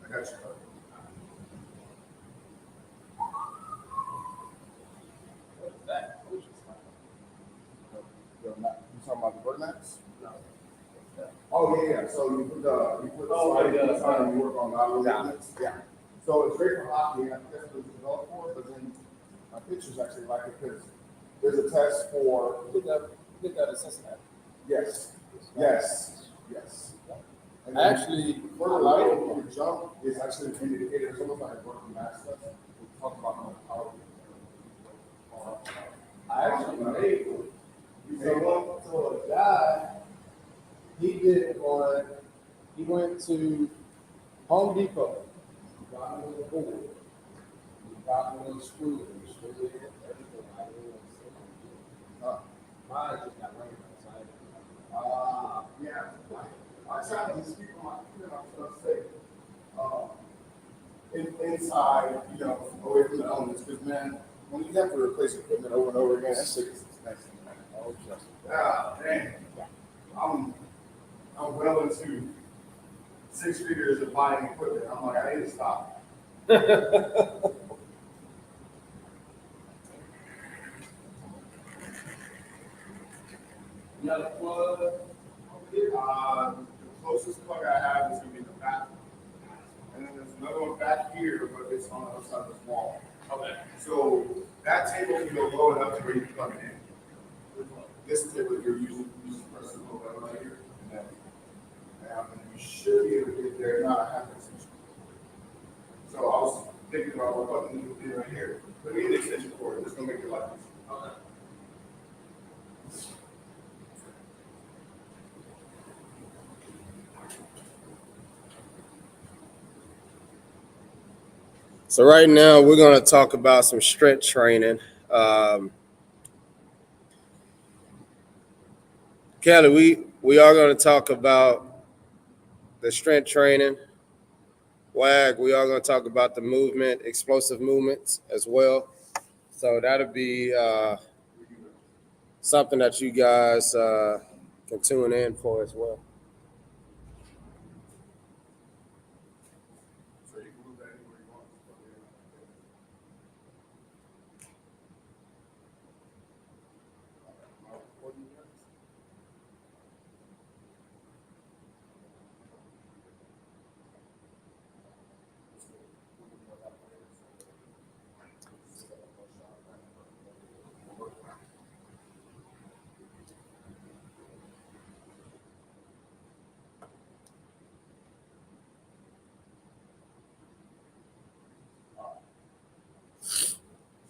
I got you. What is that? Which is You talking about the bird max? no. Oh, yeah, yeah. So you put the Oh, slide yeah, inside and you work on lateral got it. movements. Yeah. So it's great for hockey, and I think that's what it's developed for, but then my pitchers actually like it because there's a test for, Did that in Cincinnati. yes, yes, yes. And then Actually, further lateral, your jump is actually an indicator, it's almost like a working max test. We talk about how power. I actually made one. So a guy, he did one. He went to Home Depot, got me a board, he got me a screw, and screwed it in, everything. I didn't even see it. Mine just got rained outside. Yeah. I try to speak on my, I was gonna say, inside, away from the elements, because man, when you have to replace equipment over and over again, that shit is expensive, man. Oh, just. Dang. I'm well into 6 figures of buying equipment. I'm like, I need to stop. You got a plug over here? The closest plug I have is gonna be the back. And then there's another one back here, but it's on the other side of this wall. Okay. So that table can go low enough to where you can plug it in. This table you're using, you just press the little button right here. And you should be able to get there, not a half extension. So I was thinking about what button you would do right here. But we need an extension cord, it's gonna make your life easier. Okay. So right now we're going to talk about some strength training. Kelly, we are going to talk about the strength training. WAG, we are going to talk about the movement, explosive movements as well. So that'll be something that you guys can tune in for as well. So you can move that anywhere you want.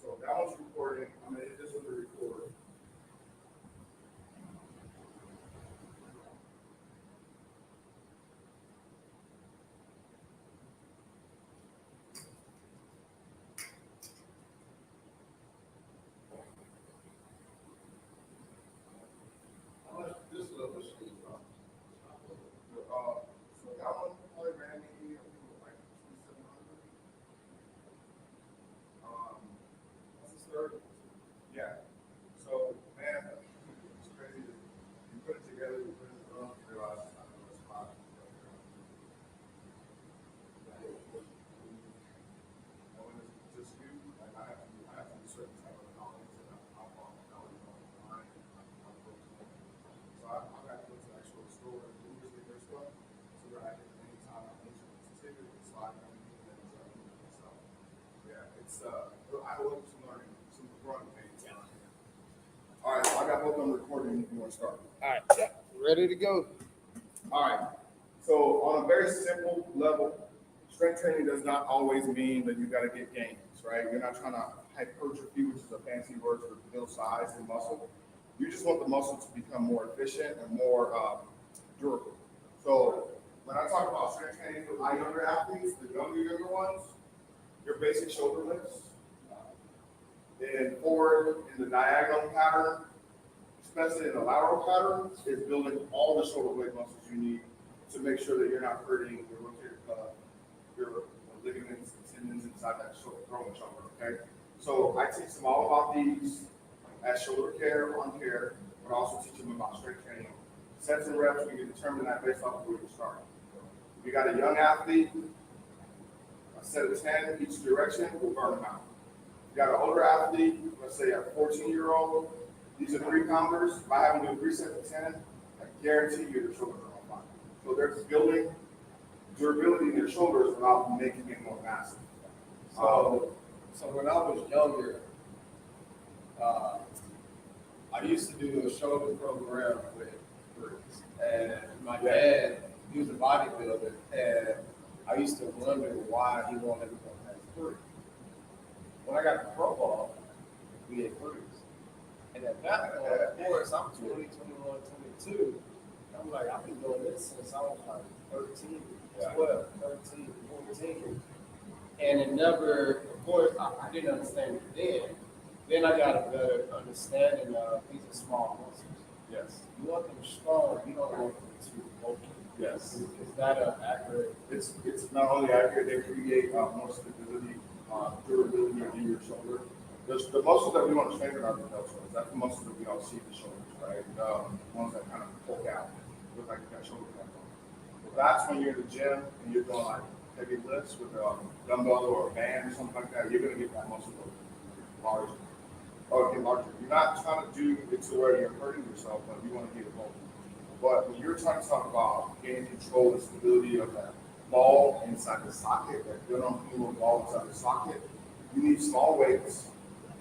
So that one's recording. I'm gonna hit this with the recorder. How much this little machine cost? So that one probably ran me, I think it was like 2,700. That's a third. Yeah. So man, it's crazy. You put it together, you put it in the room, you realize it's not gonna spot. And when it's just you, like I have to do certain type of knowledge and I'm knowledge online. So I've got to go to the actual store and do their stuff so that I can anytime I need to take it and slide it. It's I will some learning, some growing pains. All right, so I got both of them recording. If you want to start. All right, yeah, ready to go. All right. So on a very simple level, strength training does not always mean that you got to get gains, right? You're not trying to hypertrophy, which is a fancy word for build size and muscle. You just want the muscle to become more efficient and more durable. So when I talk about strength training for my younger athletes, the younger ones, your basic shoulder lifts, then forward in the diagonal pattern, especially in the lateral pattern, is building all the shoulder blade muscles you need to make sure that you're not hurting your rotator cuff, your ligaments and tendons inside that shoulder, throwing shoulder, okay? So I teach them all about these as shoulder care, on care, but also teach them about strength training. Sets and reps, we can determine that based off of where you start. If you got a young athlete, a set of 10 each direction, we'll burn them out. If you got an older athlete, let's say a 14-year-old, these are 3-pounders. If I have them do 3 sets of 10, I guarantee you their shoulders are on fire. So they're building durability in their shoulders without making it more massive. So when I was younger, I used to do a shoulder program with Bruce, and my dad, he was a bodybuilder, and I used to wonder why he wanted to go past Bruce. When I got to pro ball, we had Bruce. And at that point, of course, I'm 20, 21, 22. I'm like, I've been doing this since I was like 13, 12, 13, 14. And it never, of course, I didn't understand it then. Then I got a better understanding of these are small muscles. Yes. You want them strong, you don't want them too bulky. Yes. Is that accurate? It's not only accurate, they create more stability, durability in your shoulder. The muscles that we want to strengthen are the deltoids. That's the muscles that we all see in the shoulders, right? The ones that kind of poke out, look like you got shoulder pads on. So that's when you're in the gym and you're doing like heavy lifts with a dumbbell or a band or something like that. You're gonna get that muscle larger. Or get larger. You're not trying to do it to where you're hurting yourself, but you want to get it bulky. But when you're trying to talk about gaining control and stability of that ball inside the socket, that good on femoral ball inside the socket, you need small weights,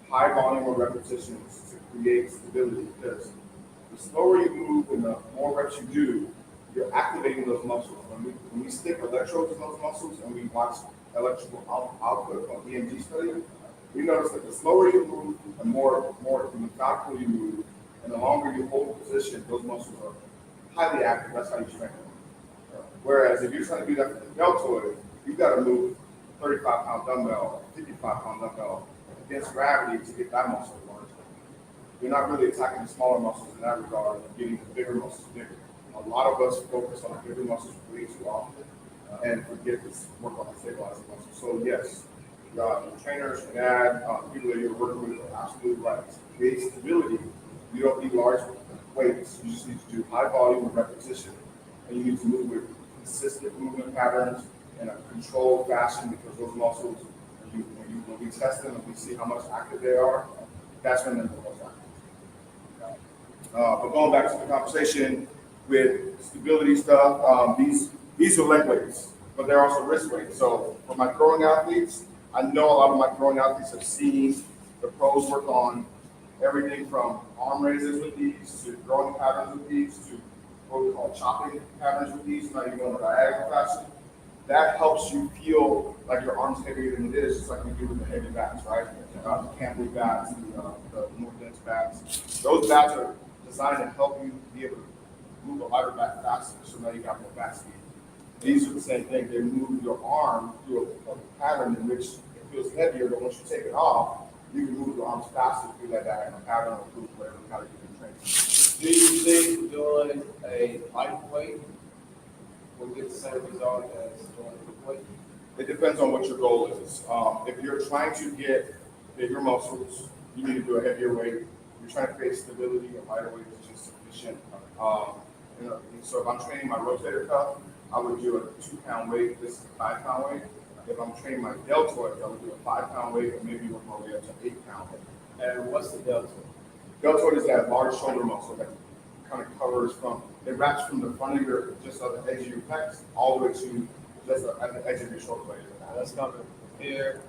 high volume of repetitions to create stability, because the slower you move and the more reps you do, you're activating those muscles. When we stick electrodes in those muscles and we watch electrical output on EMG study, we notice that the slower you move, the more methodical you move, and the longer you hold position, those muscles are highly active. That's how you strengthen them. Whereas if you're trying to do that for the deltoid, you've got to move 35-pound dumbbell, 55-pound dumbbell against gravity to get that muscle larger. You're not really attacking the smaller muscles in that regard, and getting the bigger muscles bigger. A lot of us focus on the bigger muscles way too often and forget to work on the stabilizing muscles. So yes, trainers can add people that you're working with are absolutely right. To create stability, you don't need large weights. You just need to do high volume of repetition, and you need to move with consistent movement patterns in a controlled fashion, because those muscles, when we test them and we see how much active they are, that's when they're the most active. But going back to the conversation with stability stuff, these are leg weights, but they're also wrist weights. So for my throwing athletes, I know a lot of my throwing athletes have seen the pros work on everything from arm raises with these, to throwing patterns with these, to what we call chopping patterns with these, now you're going to diagonal fashion. That helps you feel like your arm's heavier than it is, just like we do with the heavy bats, right? The Camry bats, the more dense bats. Those bats are designed to help you be able to move a lighter bat faster, so now you got more bat speed. These are the same thing. They move your arm through a pattern in which it feels heavier, but once you take it off, you can move your arms faster through that diagonal pattern or through whatever pattern you can train. Do you think doing a lightweight will get the same result as doing a weight? It depends on what your goal is. If you're trying to get bigger muscles, you need to do a heavier weight. If you're trying to create stability, a lighter weight is just sufficient. So if I'm training my rotator cuff, I would do a 2-pound weight. This is a 5-pound weight. If I'm training my deltoid, I would do a 5-pound weight, and maybe work my way up to 8-pound weight. And what's the deltoid? Deltoid is that large shoulder muscle that kind of covers it wraps from the front of just on the edge of your pecs, all the way to just at the edge of your shoulder blade. That's coming here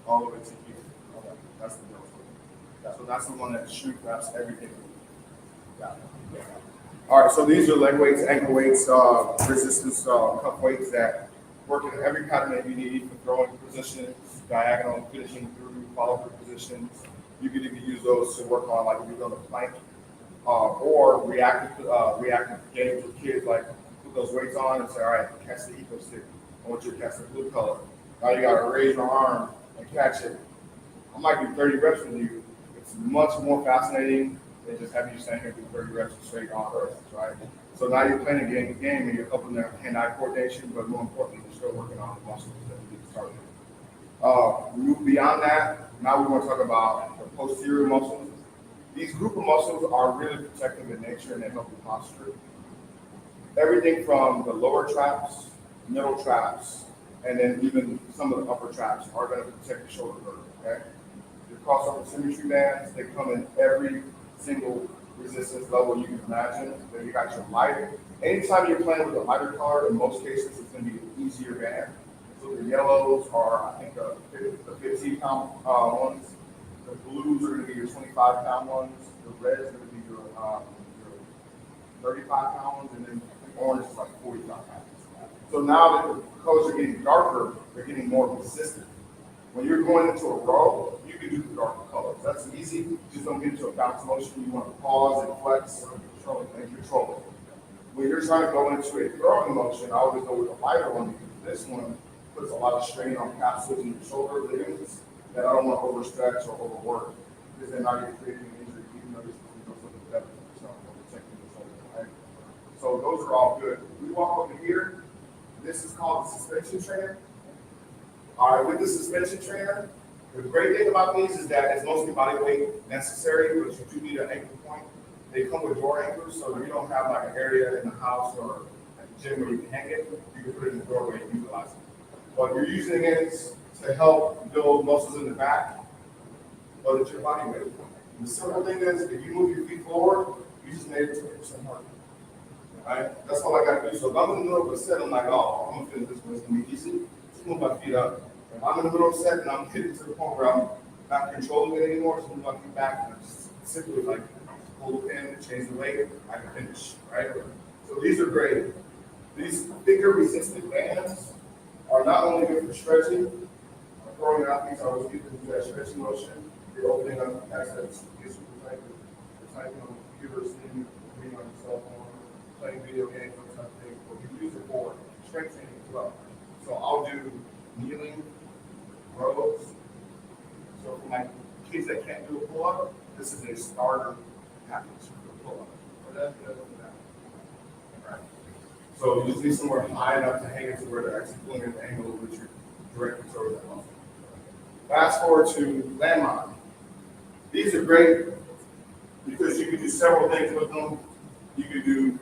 all the way to here. Okay. That's the middle foot. So that's the one that shoot wraps everything. Got it. Yeah. All right, so these are leg weights, ankle weights, resistance cup weights that work in every pattern that you need for throwing positions, diagonal, finishing through, follow-through positions. You can even use those to work on, like if you're on a plank, or reactive games with kids, like put those weights on and say, all right, catch the eco stick. I want you to catch the blue color. Now you got to raise your arm and catch it. I might do 30 reps with you. It's much more fascinating than just having you stand here and do 30 reps of straight arm presses, right? So now you're playing a game and you're helping their hand-eye coordination, but more importantly, you're still working on the muscles that you get started with. Move beyond that. Now we want to talk about the posterior muscles. These group of muscles are really protective in nature and they help with posture. Everything from the lower traps, middle traps, and then even some of the upper traps are going to protect the shoulder girdle, okay? Your crossover symmetry bands, they come in every single resistance level you can imagine. Then you got your lighter. Anytime you're playing with a lighter card, in most cases, it's going to be an easier band. So the yellows are, I think, the 15-pound ones. The blues are going to be your 25-pound ones. The reds are going to be your 35-pound ones, and then the orange is like 45 pounds. So now that the colors are getting darker, they're getting more consistent. When you're going into a row, you can do the darker colors. That's easy. You just don't get into a bounce motion. You want to pause and flex and control it. When you're trying to go into a throwing motion, I always go with a lighter one because this one puts a lot of strain on capsules and shoulder ligaments that I don't want to overstretch or overwork because then now you're creating an injury even though you're supposed to go for the better for yourself or protecting the shoulder, right? So those are all good. We walk over here. This is called the suspension trainer. All right, with the suspension trainer, the great thing about these is that it's mostly body weight necessary, but you do need an anchor point. They come with door anchors, so if you don't have like an area in the house or at the gym where you can hang it, you can put it in the doorway and utilize it. But you're using it to help build muscles in the back, but it's your body weight. And the simple thing is, if you move your feet forward, you just made it 20% harder. Right? That's all I got to do. So if I'm in the middle of a set, I'm like, oh, I'm gonna finish this one. It's gonna be easy. Just move my feet up. If I'm in the middle of a set and I'm getting to the point where I'm not controlling it anymore, just move my feet back and I just simply like pull the pin, change the weight, I can finish. Right? So these are great. These bigger resistant bands are not only good for stretching, throwing athletes, I was getting into that stretching motion. You're opening up access. You're typing on the computer, sitting, reading on your cell phone, playing video games, or something, or you use it for strength training as well. So I'll do kneeling, rows. So for my kids that can't do a pull-up, this is a starter package for pull-up. Right. So you just need somewhere high enough to hang it to where they're actually pulling at the angle which you're directly towards that muscle. Fast forward to landmine. These are great because you can do several things with them. You can do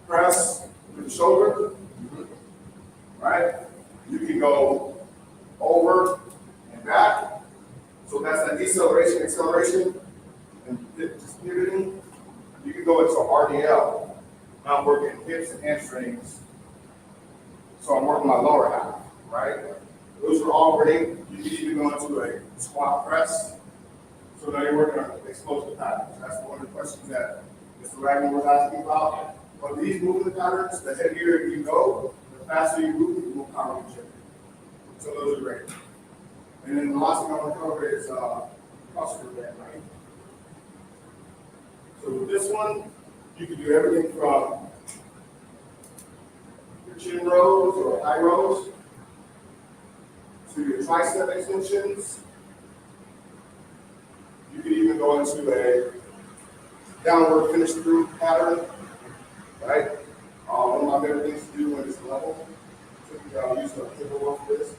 press with the shoulder, right? You can go over and back. So that's that deceleration, acceleration, and just pivoting. You can go into RDL. Now I'm working hips and hamstrings. So I'm working my lower half, right? Those are all great. You can even go into a squat press. So now you're working on explosive patterns. That's one of the questions that Mr. Wagner was asking about. But these movement patterns, the heavier you go, the faster you move, the more power you generate. So those are great. And then the last thing I want to cover is crossover band, right? So with this one, you can do everything from your chin rows or high rows to your tricep extensions. You can even go into a downward finish through pattern, right? One of my favorite things to do at this level, typically I'll use the pivot for this,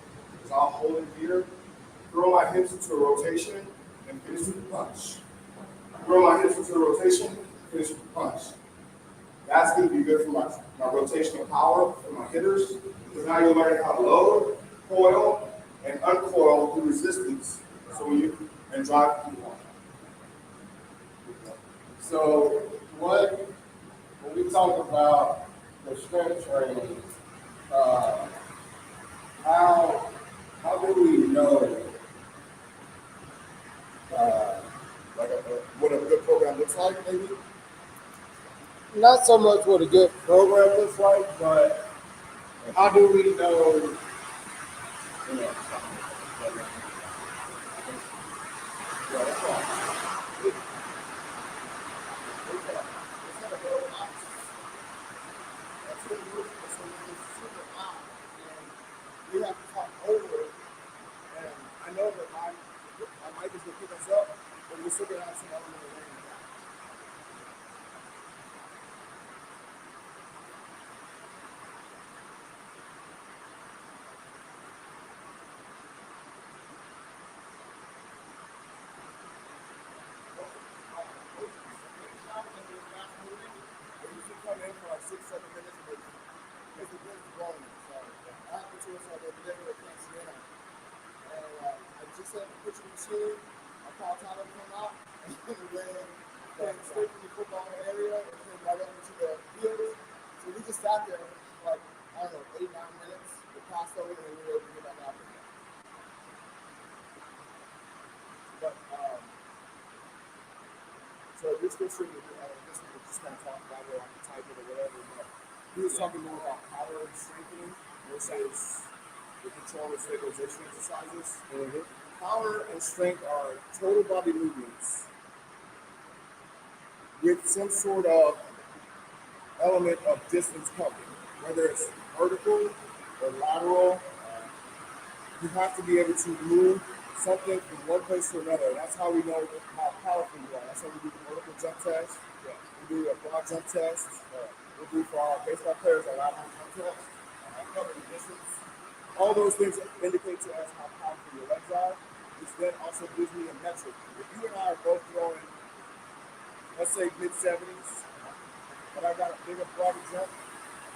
is I'll hold it here, throw my hips into a rotation, and finish with the punch. Throw my hips into a rotation, finish with the punch. That's going to be good for my rotational power for my hitters, because now you're learning how to load, coil, and uncoil through resistance, so you and drive through one. So when we talk about the strength training, how How do we know what a good program looks like? Maybe. Not so much what a good program looks like, but how do we know? You know, yeah, that's right. It's not a real option. That's what it is. It's super odd, and we have to talk over it. And I know that my mic is gonna pick us up, but we're still gonna have some element of rain. They usually come in for like 6, 7 minutes, but because the wind's blowing, so I happened to us like every day with a Sienna. And I just set up the pitching machine. I called Tyler to come out, and then came straight from the football area and came right up into the field. So we just sat there for like, I don't know, 8, 9 minutes. We passed over and then we were able to get back out there. But so this was just kind of talk about it, I can type it or whatever. But he was talking more about power and strengthening versus the control and stabilization exercises. Power and strength are total body movements with some sort of element of distance covered, whether it's vertical or lateral. You have to be able to move something from one place to another. That's how we know how powerful you are. That's how we do the vertical jump test. We do a broad jump test. We do for our baseball players a lateral jump test. Cover the distance. All those things indicate to us how powerful your legs are, which then also gives me a metric. If you and I are both throwing, let's say mid-70s, but I got a bigger, broader jump,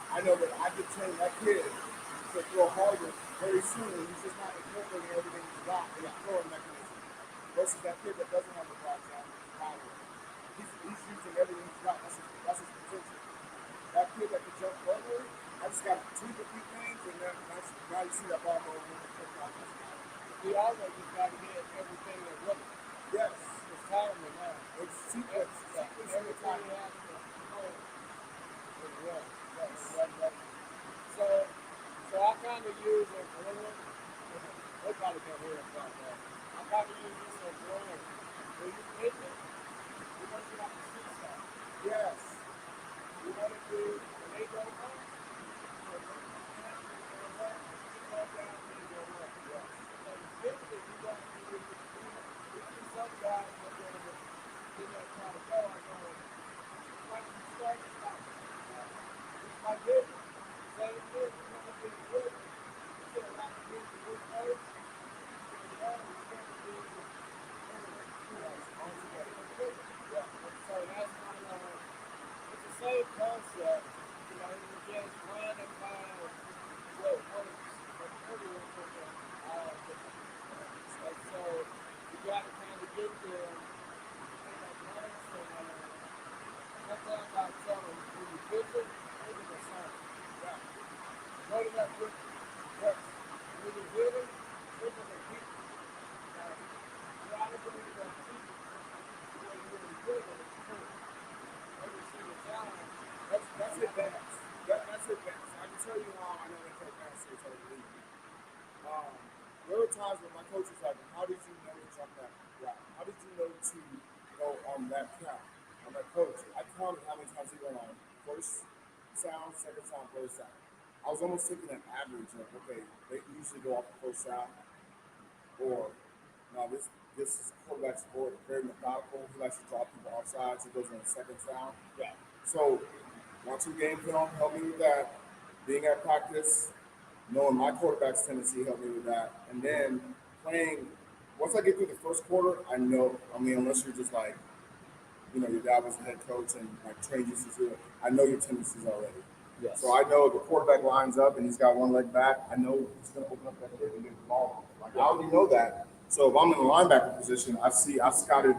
I know that I could train that kid to throw harder very soon. He's just not incorporating everything he's got in that throwing mechanism. Versus that kid that doesn't have the broad jump, he's using everything he's got. That's his potential. That kid that can jump further, I just got to tweak a few things, and then now you see that ball going in the quick process. We also just got to get everything at once. Yes, It's timing now. it's sequence. Everything has to go as well. Yes. So I kind of use a blend. They probably can't hear about that. I kind of use this as blend. When you pitch it, you want to get out the seesaw. Yes. You want to do when they go up, so when you snap, you go up, you go down, and you go up. Yes. So the pitch that you want to do, you see some guys that go to get that kind of go, I go, like you start to stop. It's my business. Same thing, you want to be good. You get a lot of things to do first. And then you start to do so that's kind of, it's the same concept, you know, you just trying to find what works, but everyone works all different. And so you got to kind of get there in advance. And sometimes I tell them, when you pitch it, look at the sign. Yeah. Go to that pitch. Yes. When you hit it, look at the pitch. Try to bring that pitch. When you're really good at it, every single time. That's advanced. That's advanced. I can tell you how I know that advanced is over the league. There were times when my coach was like, "How did you know to jump that route? How did you know to go on that count?" I'm like, "Coach, I counted how many times he went on first sound, second sound, third sound. I was almost thinking an average of, okay, they usually go off the first sound, or no, this quarterback's sport very methodical. He likes to draw people off sides. He goes on the second sound. Yeah. So watching game film helped me with that. Being at practice, knowing my quarterback's tendency helped me with that. And then playing, once I get through the first quarter, I know, I mean, unless you're just like, your dad was the head coach and like trained you to do it, I know your tendencies already. Yes. So I know the quarterback lines up and he's got one leg back. I know he's going to open up that hip and get the ball. Like I already know that. So if I'm in the linebacker position, I've scouted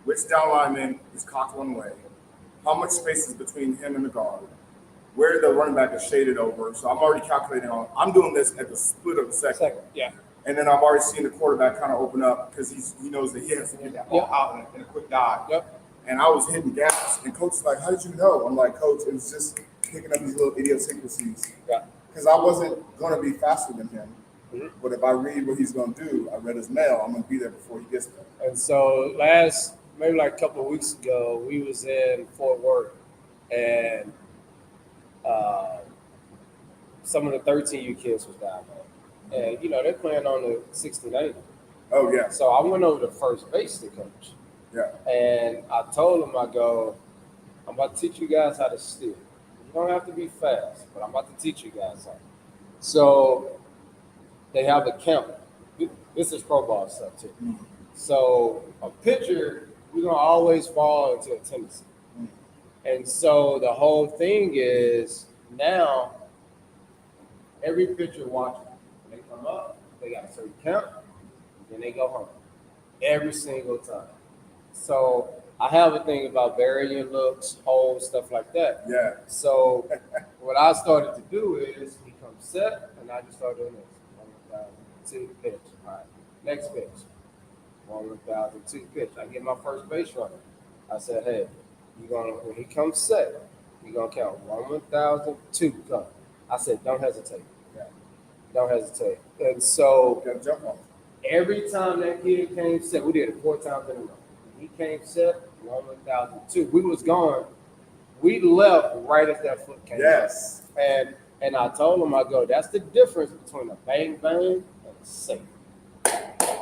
which down lineman is cocked one way, how much space is between him and the guard, where the running back is shaded over. So I'm already calculating on. I'm doing this at the split of a second. Yeah. And then I've already seen the quarterback kind of open up because he knows that he has to get that ball out in a quick dive. Yep. And I was hitting gaps, and coach was like, "How did you know?" I'm like, "Coach, it was just picking up these little idiosyncrasies." Yeah. Because I wasn't going to be faster than him. Mhm. But if I read what he's going to do, I read his mail, I'm going to be there before he gets there. And so maybe like a couple of weeks ago, we was in Fort Worth, and some of the 13U kids was down there. And, they're playing on the 1680. Oh, yeah. So I went over to first base to coach. Yeah. And I told him, I go, I'm about to teach you guys how to steal. You don't have to be fast, but I'm about to teach you guys how. So they have a count. This is pro ball stuff too. Mm. So a pitcher, we're going to always fall into a tendency. Mm. And so the whole thing is now every pitcher watching, when they come up, they got a certain count, then they go home every single time. So I have a thing about varying looks, holds, stuff like that. Yeah. So what I started to do is become set, and I just started doing this. 1,002 pitch. All right. Next pitch. 1,002 pitch. I get my first base runner. I said, hey, when he comes set, you're gonna count 1,002 come. I said, don't hesitate. Yeah. Don't hesitate. And so You got to jump on. every time that kid came set, we did it 4 times in a row. He came set, 1,002. We was gone. We left right as that foot came. Yes. And I told him, I go, that's the difference between a bang bang and a safe.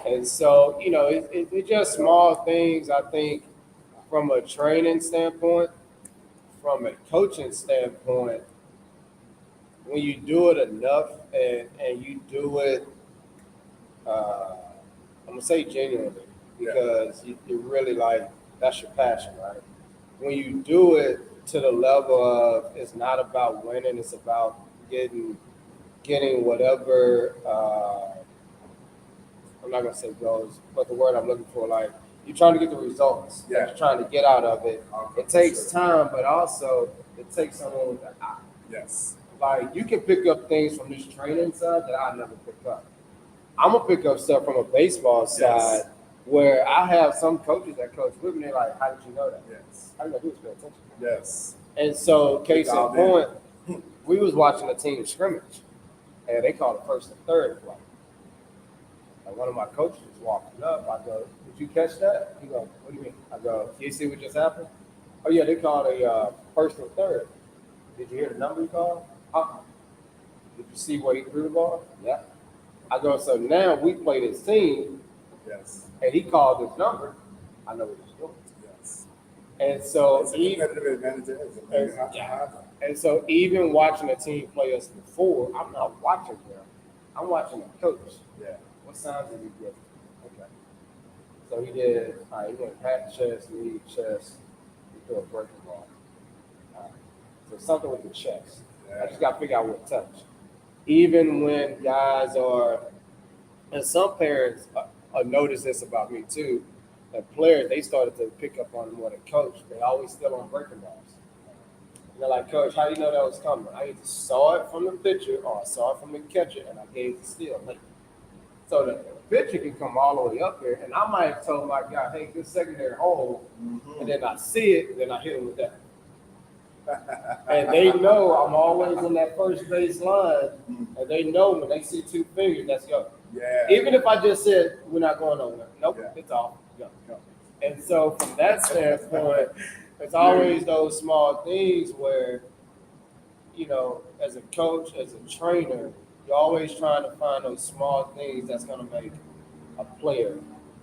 And so, it's just small things. I think from a training standpoint, from a coaching standpoint, when you do it enough and you do it, I'm gonna say genuinely, because you really like, that's your passion, right? When you do it to the level of, it's not about winning, it's about getting whatever, I'm not gonna say goals, but the word I'm looking for, like, you're trying to get the results that you're trying to get out of it. It takes time, but also it takes someone with an eye. Yes. Like, you can pick up things from this training side that I never pick up. I'm gonna pick up stuff from a baseball side where I have some coaches that coach with me. They're like, "How did you know that?" Yes. All you gotta do is pay attention. Yes. And so, case in Dialed point, we was watching a team scrimmage, and they called it first and third play. And one of my coaches was walking up. I go, "Did you catch that?" He goes, "What do you mean?" I go, "You see what just happened?" "Oh yeah, they called a first and third." "Did you hear the number he called?" "Uh-uh." "Did you see where he threw the ball?" "Yeah." I go, "So now we play this team, Yes. and he called this number. I know what he's doing." Yes. And so It's a competitive advantage. You have to have that. And so even watching a team play us before, I'm not watching them. I'm watching the coach. Yeah. What signs did he get? Okay. So he did, all right, he went pat, chest, knee, chest. He threw a breaking ball. All right. So something with the chest. I just got to figure out what touch. Even when guys are, and some parents notice this about me too, that players, they started to pick up on more than coach. They always still on breaking balls. And they're like, "Coach, how do you know that was coming?" I either saw it from the pitcher or I saw it from the catcher, and I gave the steal late. So the pitcher can come all the way up here, and I might have told my guy, "Hey, good secondary hold," and then I see it, and then I hit him with that. And they know I'm always on that first base line, and they know when they see 2 fingers, let's go. Yeah. Even if I just said, "We're not going nowhere," nope, Yeah. it's off. Go. And so from that standpoint, it's always those small things where, as a coach, as a trainer, you're always trying to find those small things that's going to make a player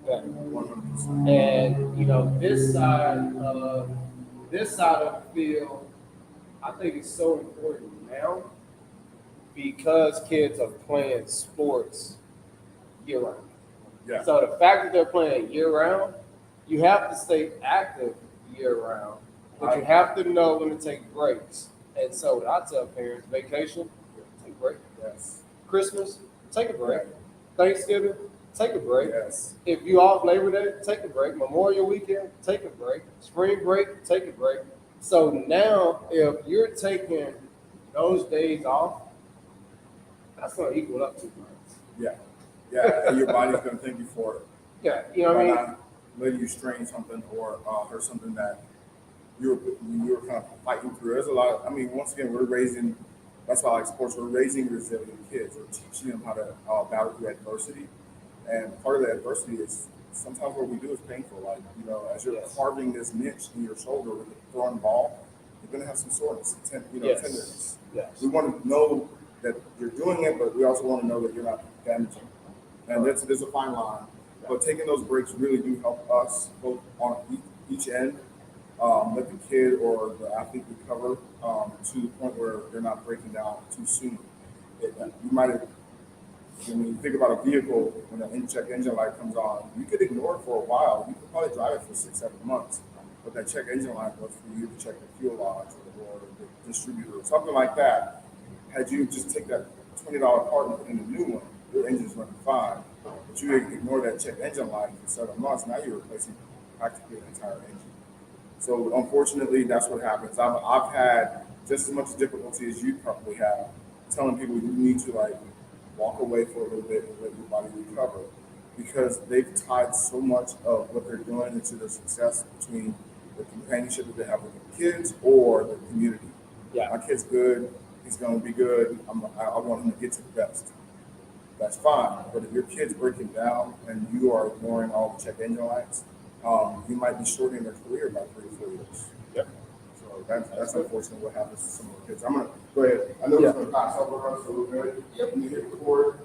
better. 100%. And this side of the field, I think it's so important now because kids are playing sports year round. Yeah. So the fact that they're playing year round, you have to stay active year round, but you have to know when to take breaks. And so what I tell parents, vacation, take a break. Yes. Christmas, take a break. Thanksgiving, take a break. Yes. If you off Labor Day, take a break. Memorial Weekend, take a break. Spring break, take a break. So now if you're taking those days off, that's gonna equal up to months. Yeah, and your body's gonna thank you for it. Yeah, you know what I mean? Not letting you strain something or hurt something that you're kind of fighting through. There's a lot of, I mean, once again, we're raising, that's why I like sports, we're raising resilient kids. We're teaching them how to battle through adversity. And part of the adversity is sometimes what we do is painful. Like, as you're Yes. carving this niche in your shoulder with a throwing ball, you're going to have some soreness, Yes. tenderness. Yes. We want to know that you're doing it, but we also want to know that you're not damaging. And there's a fine line. But taking those breaks really do help us both on each end, let the kid or the athlete recover to the point where they're not breaking down too soon. You might have, when you think about a vehicle, when the check engine light comes on, you could ignore it for a while. You could probably drive it for 6-7 months. But that check engine light was for you to check the fuel lodge or the distributor or something like that. Had you just take that $20 part and put in a new one, your engine's running fine. But you ignore that check engine light for 7 months, now you're replacing practically an entire engine. So unfortunately, that's what happens. I've had just as much difficulty as you probably have telling people you need to walk away for a little bit and let your body recover, because they've tied so much of what they're doing into their success between the companionship that they have with the kids or the community. Yeah. My kid's good. He's going to be good. I want him to get to the best. That's fine. But if your kid's breaking down and you are ignoring all the check engine lights, you might be shortening their career by 3 or 4 years. Yep. So that's unfortunately what happens to some of the kids. I'm gonna go ahead. I know it's gonna pass over us, so we're good. Yep. We hit record.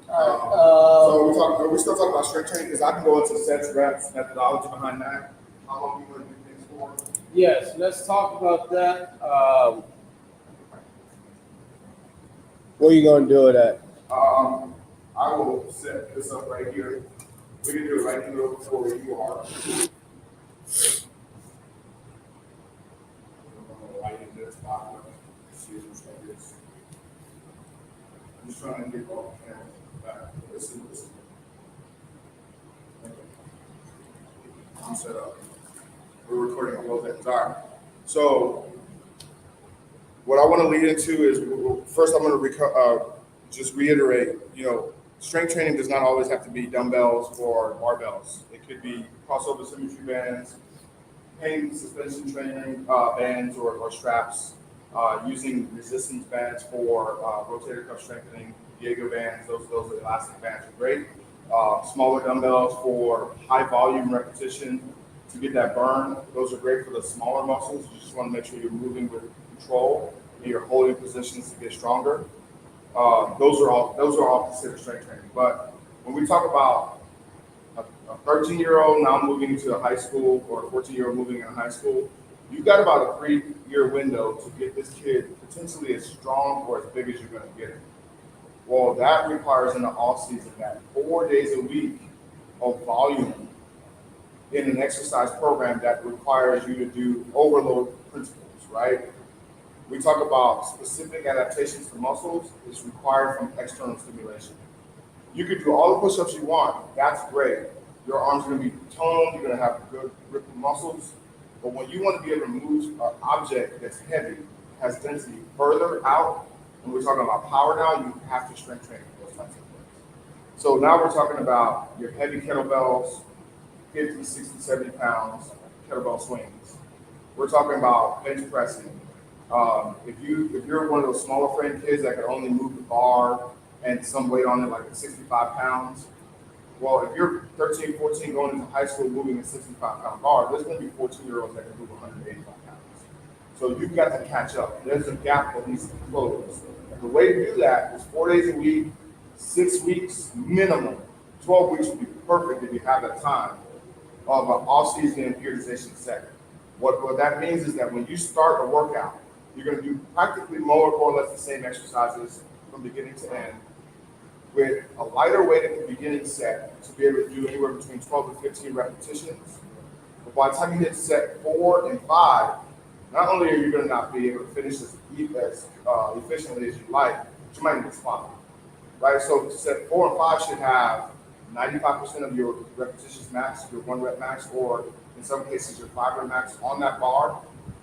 So we're still talking about strength training because I can go into sets, reps, methodology behind that. How long you want to do things for? Yes, let's talk about that. Where you gonna do it at? I will set this up right here. We can do it right here before you are. Right in this spot. See what's like this. I'm just trying to get all the cameras back. Listen. Okay. I'm set up. We're recording on both ends. All right. So, what I want to lead into is first I'm going to just reiterate, strength training does not always have to be dumbbells or barbells. It could be crossover symmetry bands, pain suspension training bands or straps, using resistance bands for rotator cuff strengthening, Diego bands, those elastic bands are great. Smaller dumbbells for high volume repetition to get that burn. Those are great for the smaller muscles. You just want to make sure you're moving with control and you're holding positions to get stronger. Those are all considered strength training. But when we talk about a 13-year-old now moving into a high school or a 14-year-old moving in a high school, you've got about a 3-year window to get this kid potentially as strong or as big as you're going to get him. Well, that requires in the off season that 4 days a week of volume in an exercise program that requires you to do overload principles, right? We talk about specific adaptations to muscles. It's required from external stimulation. You could do all the push-ups you want. That's great. Your arms are going to be toned. You're going to have good grip of muscles. But when you want to be able to move an object that's heavy, has density further out, and we're talking about power now, you have to strength train those types of things. So now we're talking about your heavy kettlebells, 50, 60, 70 pounds, kettlebell swings. We're talking about bench pressing. If you're one of those smaller frame kids that can only move the bar and some weight on it, like 65 pounds, well, if you're 13, 14 going into high school moving a 65-pound bar, there's going to be 14-year-olds that can move 185 pounds. So you've got to catch up. There's a gap that needs to be closed. The way to do that is 4 days a week, 6 weeks minimum. 12 weeks would be perfect if you have that time of an off-season periodization set. What that means is that when you start a workout, you're going to do practically more or less the same exercises from beginning to end with a lighter weight at the beginning set to be able to do anywhere between 12 and 15 repetitions. But by the time you hit set 4 and 5, not only are you going to not be able to finish as efficiently as you like, but you might need to spot, right? So set 4 and 5 should have 95% of your repetitions max, your 1 rep max, or in some cases your 5 rep max on that bar.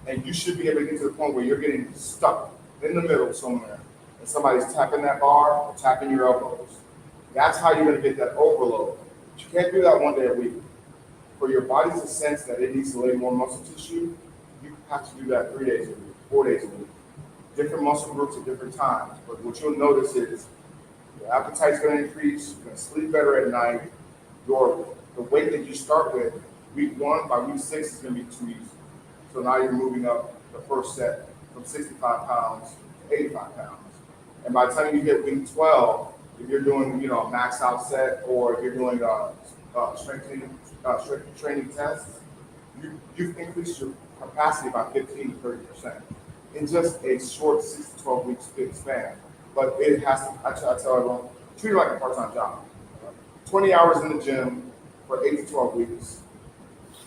And you should be able to get to the point where you're getting stuck in the middle somewhere, and somebody's tapping that bar or tapping your elbows. That's how you're gonna get that overload. But you can't do that one day a week. For your body to sense that it needs to lay more muscle tissue, you have to do that 3 days a week, 4 days a week. Different muscle groups at different times. But what you'll notice is your appetite's gonna increase, you're gonna sleep better at night. The weight that you start with, week 1, by week 6 is gonna be too easy. So now you're moving up the first set from 65 pounds to 85 pounds. And by the time you hit week 12, if you're doing, a max out set, or if you're doing strength training tests, you've increased your capacity by 15 to 30% in just a short 6 to 12 week span. But it has to, I tell everyone, treat it like a part-time job. 20 hours in the gym for 8 to 12 weeks.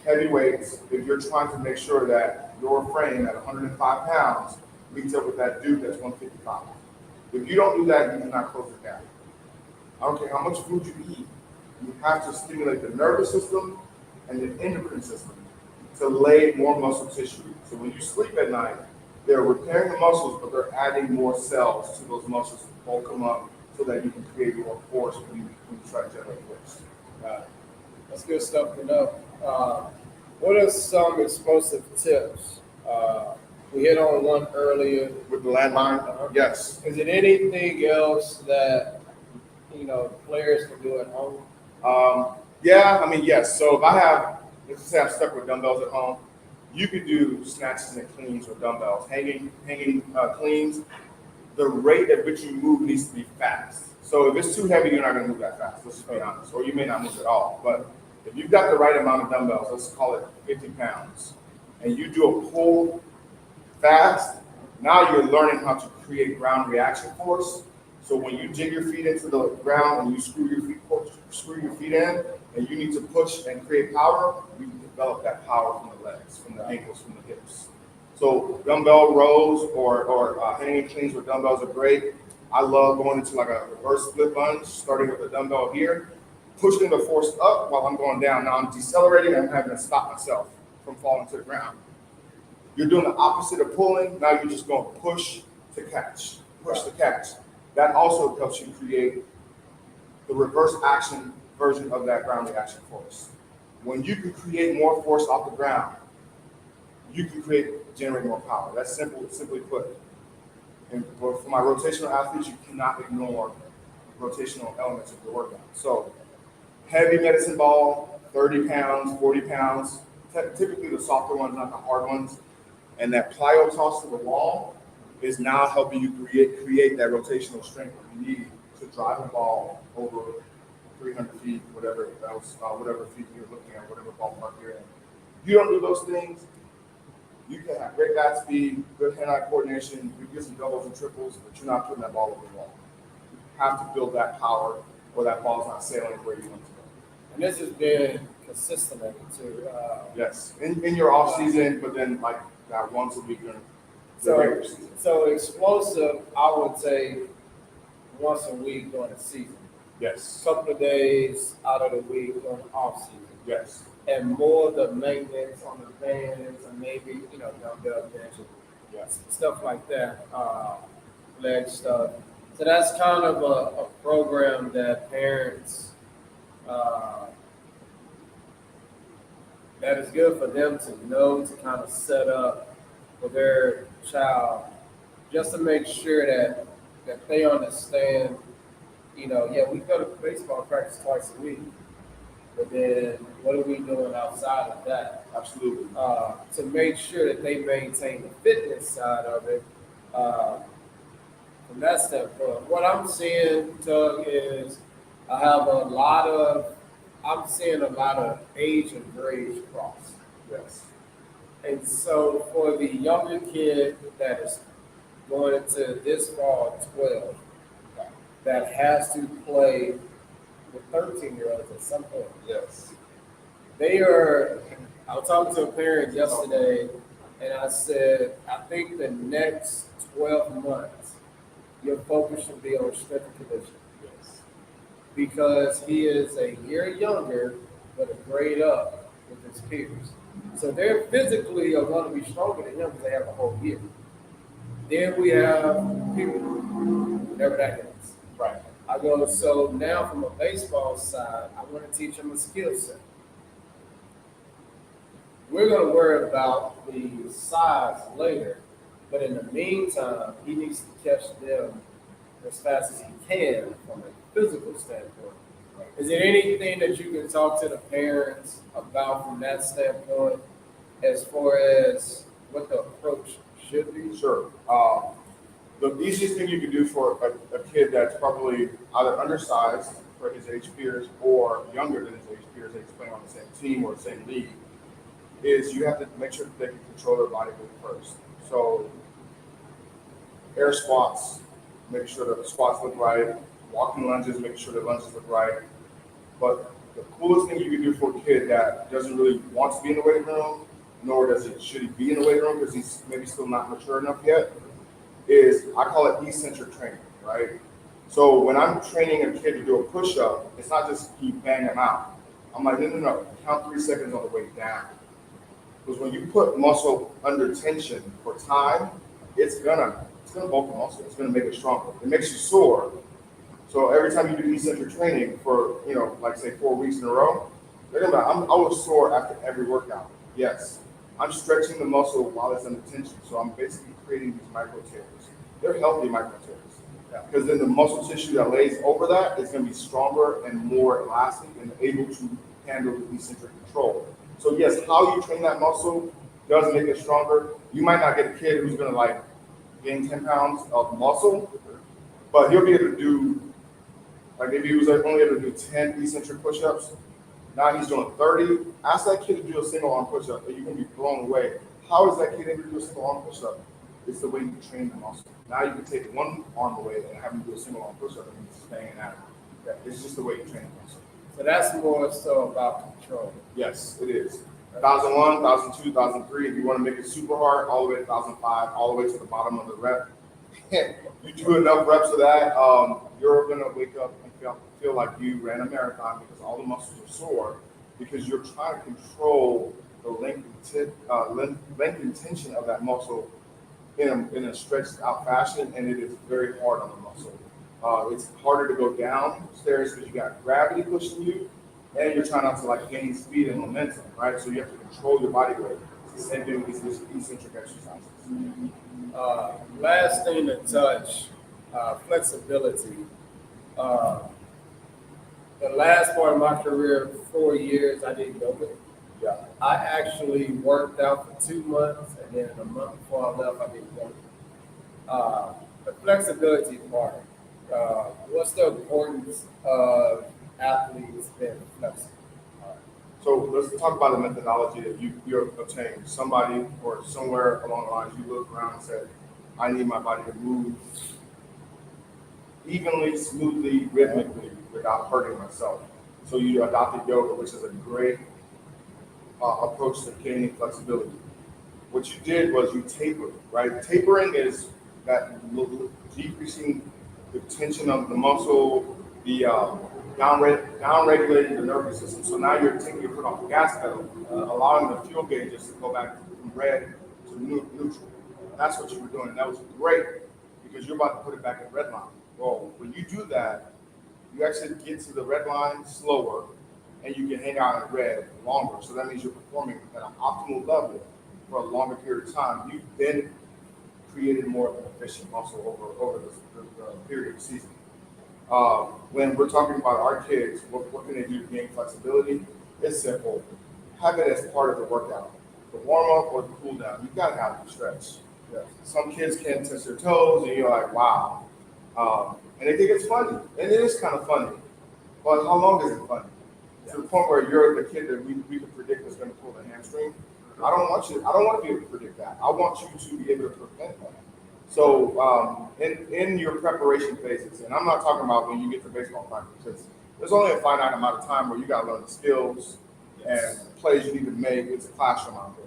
Heavy weights, if you're trying to make sure that your frame at 105 pounds meets up with that dude that's 155. If you don't do that, you cannot close the gap. I don't care how much food you eat, you have to stimulate the nervous system and the endocrine system to lay more muscle tissue. So when you sleep at night, they're repairing the muscles, but they're adding more cells to those muscles to bulk them up so that you can create more force when you try to generate force. That's good stuff to know. What are some explosive tips? We hit on one earlier. With the landmine, yes. Is it anything else that players can do at home? Yes. So if I have, let's say I'm stuck with dumbbells at home, you could do snatches and cleans with dumbbells, hanging cleans. The rate at which you move needs to be fast. So if it's too heavy, you're not going to move that fast. Let's just be honest. Or you may not move at all. But if you've got the right amount of dumbbells, let's call it 50 pounds, and you do a pull fast, now you're learning how to create ground reaction force. So when you dig your feet into the ground and you screw your feet in, and you need to push and create power, you can develop that power from the legs, from the ankles, from the hips. So dumbbell rows or hanging cleans with dumbbells are great. I love going into like a reverse split lunge, starting with a dumbbell here, pushing the force up while I'm going down. Now I'm decelerating and I'm having to stop myself from falling to the ground. You're doing the opposite of pulling. Now you're just going to push to catch, push to catch. That also helps you create the reverse action version of that ground reaction force. When you can create more force off the ground, you can generate more power. That's simply put. And for my rotational athletes, you cannot ignore rotational elements of the workout. So heavy medicine ball, 30 pounds, 40 pounds, typically the softer ones, not the hard ones. And that plyo toss to the wall is now helping you create that rotational strength that you need to drive the ball over 300 feet, whatever else, whatever feet you're looking at, whatever ballpark you're in. If you don't do those things, you can have great bat speed, good hand-eye coordination, you can get some doubles and triples, but you're not putting that ball over the wall. You have to build that power, or that ball's not sailing where you want to go. And this has been consistent too. Yes, in your off season, but then like that once a week during the regular season. So explosive, I would say once a week during the season. Yes. Couple of days out of the week during the off season. Yes. And more the maintenance on the bands and maybe, dumbbell bench and stuff like that, leg stuff. So that's kind of a program that parents, that is good for them to know, to kind of set up for their child, just to make sure that they understand, we go to baseball practice twice a week. But then what are we doing outside of that? Absolutely. To make sure that they maintain the fitness side of it. From that standpoint, what I'm seeing, Doug, is I'm seeing a lot of age and grade cross. Yes. And so for the younger kid that is going into this fall 12, that has to play with 13-year-olds at some point. Yes. I was talking to a parent yesterday, and I said, I think the next 12 months, your focus should be on strength and conditioning. Yes. Because he is a year younger, but a grade up with his peers. So they're physically are going to be stronger than him because they have a whole year. Then we have people, whatever that is. Right. I go, so now from a baseball side, I want to teach him a skill set. We're going to worry about the size later, but in the meantime, he needs to catch them as fast as he can from a physical standpoint. Is there anything that you can talk to the parents about from that standpoint as far as what the approach should be? Sure. The easiest thing you can do for a kid that's probably either undersized for his age peers or younger than his age peers that's playing on the same team or the same league is you have to make sure that they can control their body weight first. So air squats, make sure that the squats look right. Walking lunges, make sure the lunges look right. But the coolest thing you can do for a kid that doesn't really want to be in the weight room, nor should he be in the weight room because he's maybe still not mature enough yet, is I call it eccentric training, right? So when I'm training a kid to do a push-up, it's not just keep bang them out. I'm like, no, count 3 seconds on the way down. Because when you put muscle under tension for time, it's gonna bulk the muscle. It's gonna make it stronger. It makes you sore. So every time you do eccentric training for, like say 4 weeks in a row, they're gonna be like, I was sore after every workout. Yes, I'm stretching the muscle while it's under tension. So I'm basically creating these micro tears. They're healthy micro tears. Because then the muscle tissue that lays over that is gonna be stronger and more elastic and able to handle the eccentric control. So yes, how you train that muscle does make it stronger. You might not get a kid who's gonna like gain 10 pounds of muscle, but he'll be able to do, like maybe he was only able to do 10 eccentric push-ups. Now he's doing 30. Ask that kid to do a single arm push-up, and you're gonna be blown away. How is that kid able to do a single arm push-up? It's the way you train the muscle. Now you can take one arm away and have him do a single arm push-up and he's staying at it. It's just the way you train the muscle. So that's more so about control. Yes, it is. 1,001, 1,002, 1,003. If you want to make it super hard, all the way to 1,005, all the way to the bottom of the rep. You do enough reps of that, you're gonna wake up and feel like you ran a marathon because all the muscles are sore because you're trying to control the length and tension of that muscle in a stretched out fashion, and it is very hard on the muscle. It's harder to go downstairs because you got gravity pushing you, and you're trying not to like gain speed and momentum, right? So you have to control your body weight. It's the same thing with these eccentric exercises. Last thing to touch, flexibility. The last part of my career, 4 years, I did yoga. Yeah. I actually worked out for 2 months, and then a month before I left, I did yoga. The flexibility part. What's the importance of athletes being flexible? So let's talk about the methodology that you're obtaining. Somebody or somewhere along the lines, you look around and said, I need my body to move evenly, smoothly, rhythmically, without hurting myself. So you adopted yoga, which is a great approach to gaining flexibility. What you did was you tapered, right? Tapering is that decreasing the tension of the muscle, the down-regulating the nervous system. So now you're taking your foot off the gas pedal, allowing the fuel gauges to go back from red to neutral. That's what you were doing. And that was great because you're about to put it back at red line. Well, when you do that, you actually get to the red line slower and you can hang out in red longer. So that means you're performing at an optimal level for a longer period of time. You've then created more of an efficient muscle over the period of the season. When we're talking about our kids, what can they do to gain flexibility? It's simple. Have it as part of the workout. The warm-up or the cool-down, you've got to have the stretch. Yeah. Some kids can't touch their toes, and you're like, wow. And they think it's funny, and it is kind of funny. But how long is it funny? To the point where you're the kid that we could predict is going to pull the hamstring. I don't want to be able to predict that. I want you to be able to prevent that. So in your preparation phases, and I'm not talking about when you get to baseball practice, because there's only a finite amount of time where you got to learn the skills and plays you need to make. It's a classroom out there.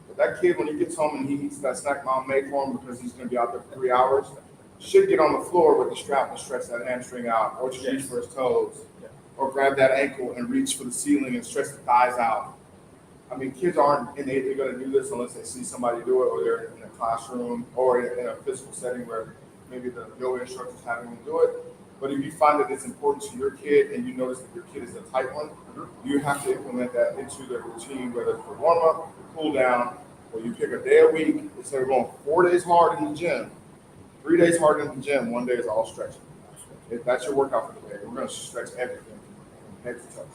But that kid, when he gets home and he eats that snack mom made for him because he's going to be out there for 3 hours, should get on the floor with the strap and stretch that hamstring out, or just reach for his toes, or grab that ankle and reach for the ceiling and stretch the thighs out. I mean, kids aren't innately going to do this unless they see somebody do it, or they're in a classroom, or in a physical setting where maybe the yoga instructor's having them do it. But if you find that it's important to your kid and you notice that your kid is a tight one, you have to implement that into their routine, whether it's for warm up, cool down, or you pick a day a week. Instead of going 4 days hard in the gym, 3 days hard in the gym, 1 day is all stretching. If that's your workout for the day, we're going to stretch everything from head to toe.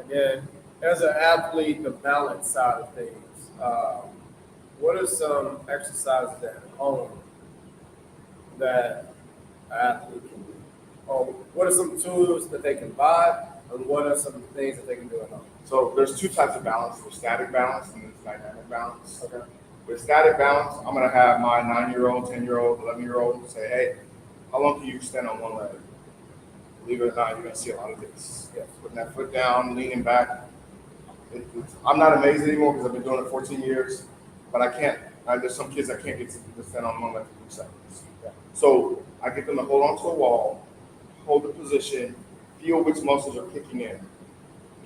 Again, as an athlete, the balance side of things, what are some exercises at home that an athlete can do? Or what are some tools that they can buy, and what are some things that they can do at home? So there's two types of balance. There's static balance and there's dynamic balance. Okay. With static balance, I'm going to have my 9-year-old, 10-year-old, 11-year-old say, hey, how long can you stand on one leg? Believe it or not, you're going to see a lot of this. Yes. Putting that foot down, leaning back. I'm not amazed anymore because I've been doing it 14 years, but I can't. There's some kids that can't get to stand on one leg for 3 seconds. Yeah. So I get them to hold onto a wall, hold the position, feel which muscles are kicking in.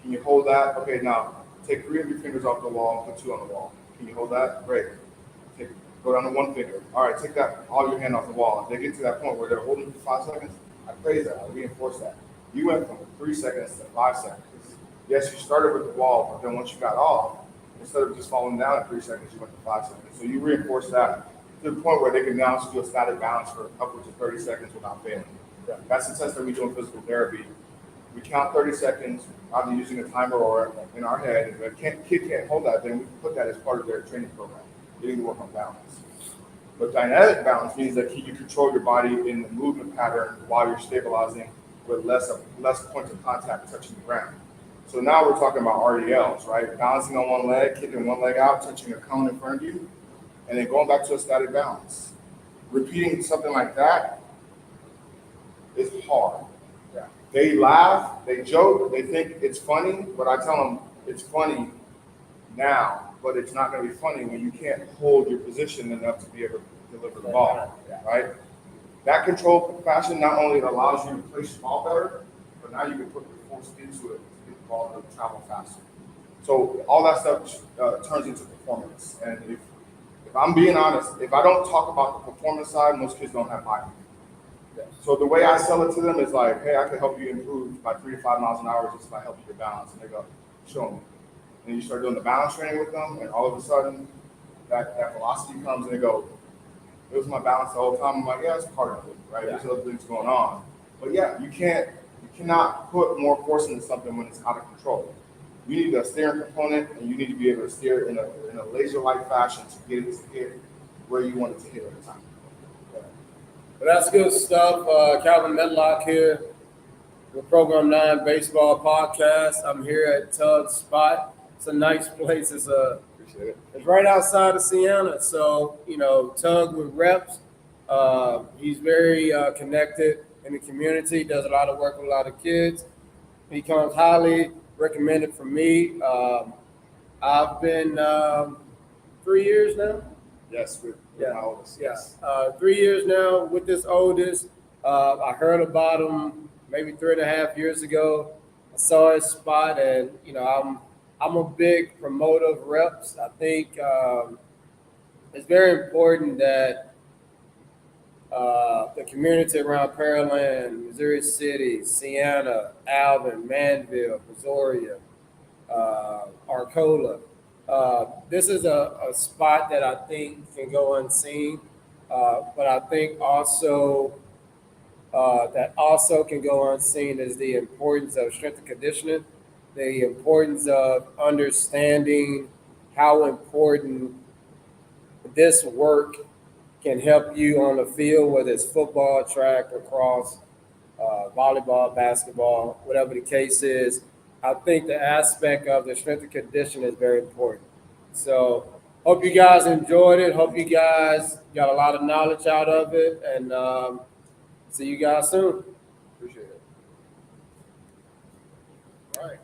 Can you hold that? Okay, now take 3 of your fingers off the wall and put 2 on the wall. Can you hold that? Great. Go down to 1 finger. All right, take that all your hand off the wall. If they get to that point where they're holding for 5 seconds, I praise that. I reinforce that. You went from 3 seconds to 5 seconds. Yes, you started with the wall, but then once you got off, instead of just falling down in 3 seconds, you went to 5 seconds. So you reinforce that to the point where they can now do a static balance for upwards of 30 seconds without failing. That's the test that we do in physical therapy. We count 30 seconds, either using a timer or in our head. If a kid can't hold that, then we put that as part of their training program, getting to work on balance. But dynamic balance means that you control your body in the movement pattern while you're stabilizing with less points of contact touching the ground. So now we're talking about RDLs, right? Balancing on one leg, kicking one leg out, touching a cone in front of you, and then going back to a static balance. Repeating something like that is hard. Yeah. They laugh, they joke, they think it's funny, but I tell them it's funny now, but it's not going to be funny when you can't hold your position enough to be able to deliver the ball, right? That control fashion not only allows you to place the ball better, but now you can put your force into it to get the ball to travel faster. So all that stuff turns into performance. And if I'm being honest, if I don't talk about the performance side, most kids don't have mine. So the way I sell it to them is like, hey, I can help you improve by 3 to 5 miles an hour just by helping you balance. And they go, show me. And you start doing the balance training with them, and all of a sudden, that velocity comes, and they go, it was my balance the whole time. I'm like, yeah, it's part of it, right? Yeah. There's other things going on. But yeah, you cannot put more force into something when it's out of control. You need a steering component, and you need to be able to steer in a laser-like fashion to get it to hit where you want it to hit at the time. Well, that's good stuff. Calvin Medlock here with Program 9 Baseball Podcast. I'm here at Tug's Spot. It's a nice place. Appreciate it. It's right outside of Siena. So, Tug with reps. He's very connected in the community, does a lot of work with a lot of kids. He comes highly recommended from me. I've been 3 years now. Yes, with Yeah. my oldest. Yeah, Yes. 3 years now with this oldest. I heard about him maybe 3.5 years ago. I saw his spot, and I'm a big promoter of reps. I think it's very important that the community around Pearland, Missouri City, Siena, Alvin, Manville, Brazoria, Arcola. This is a spot that I think can go unseen, but I think also that also can go unseen is the importance of strength and conditioning, the importance of understanding how important this work can help you on the field, whether it's football, track, lacrosse, volleyball, basketball, whatever the case is. I think the aspect of the strength and conditioning is very important. So hope you guys enjoyed it. Hope you guys got a lot of knowledge out of it, and see you guys soon. Appreciate it. All right.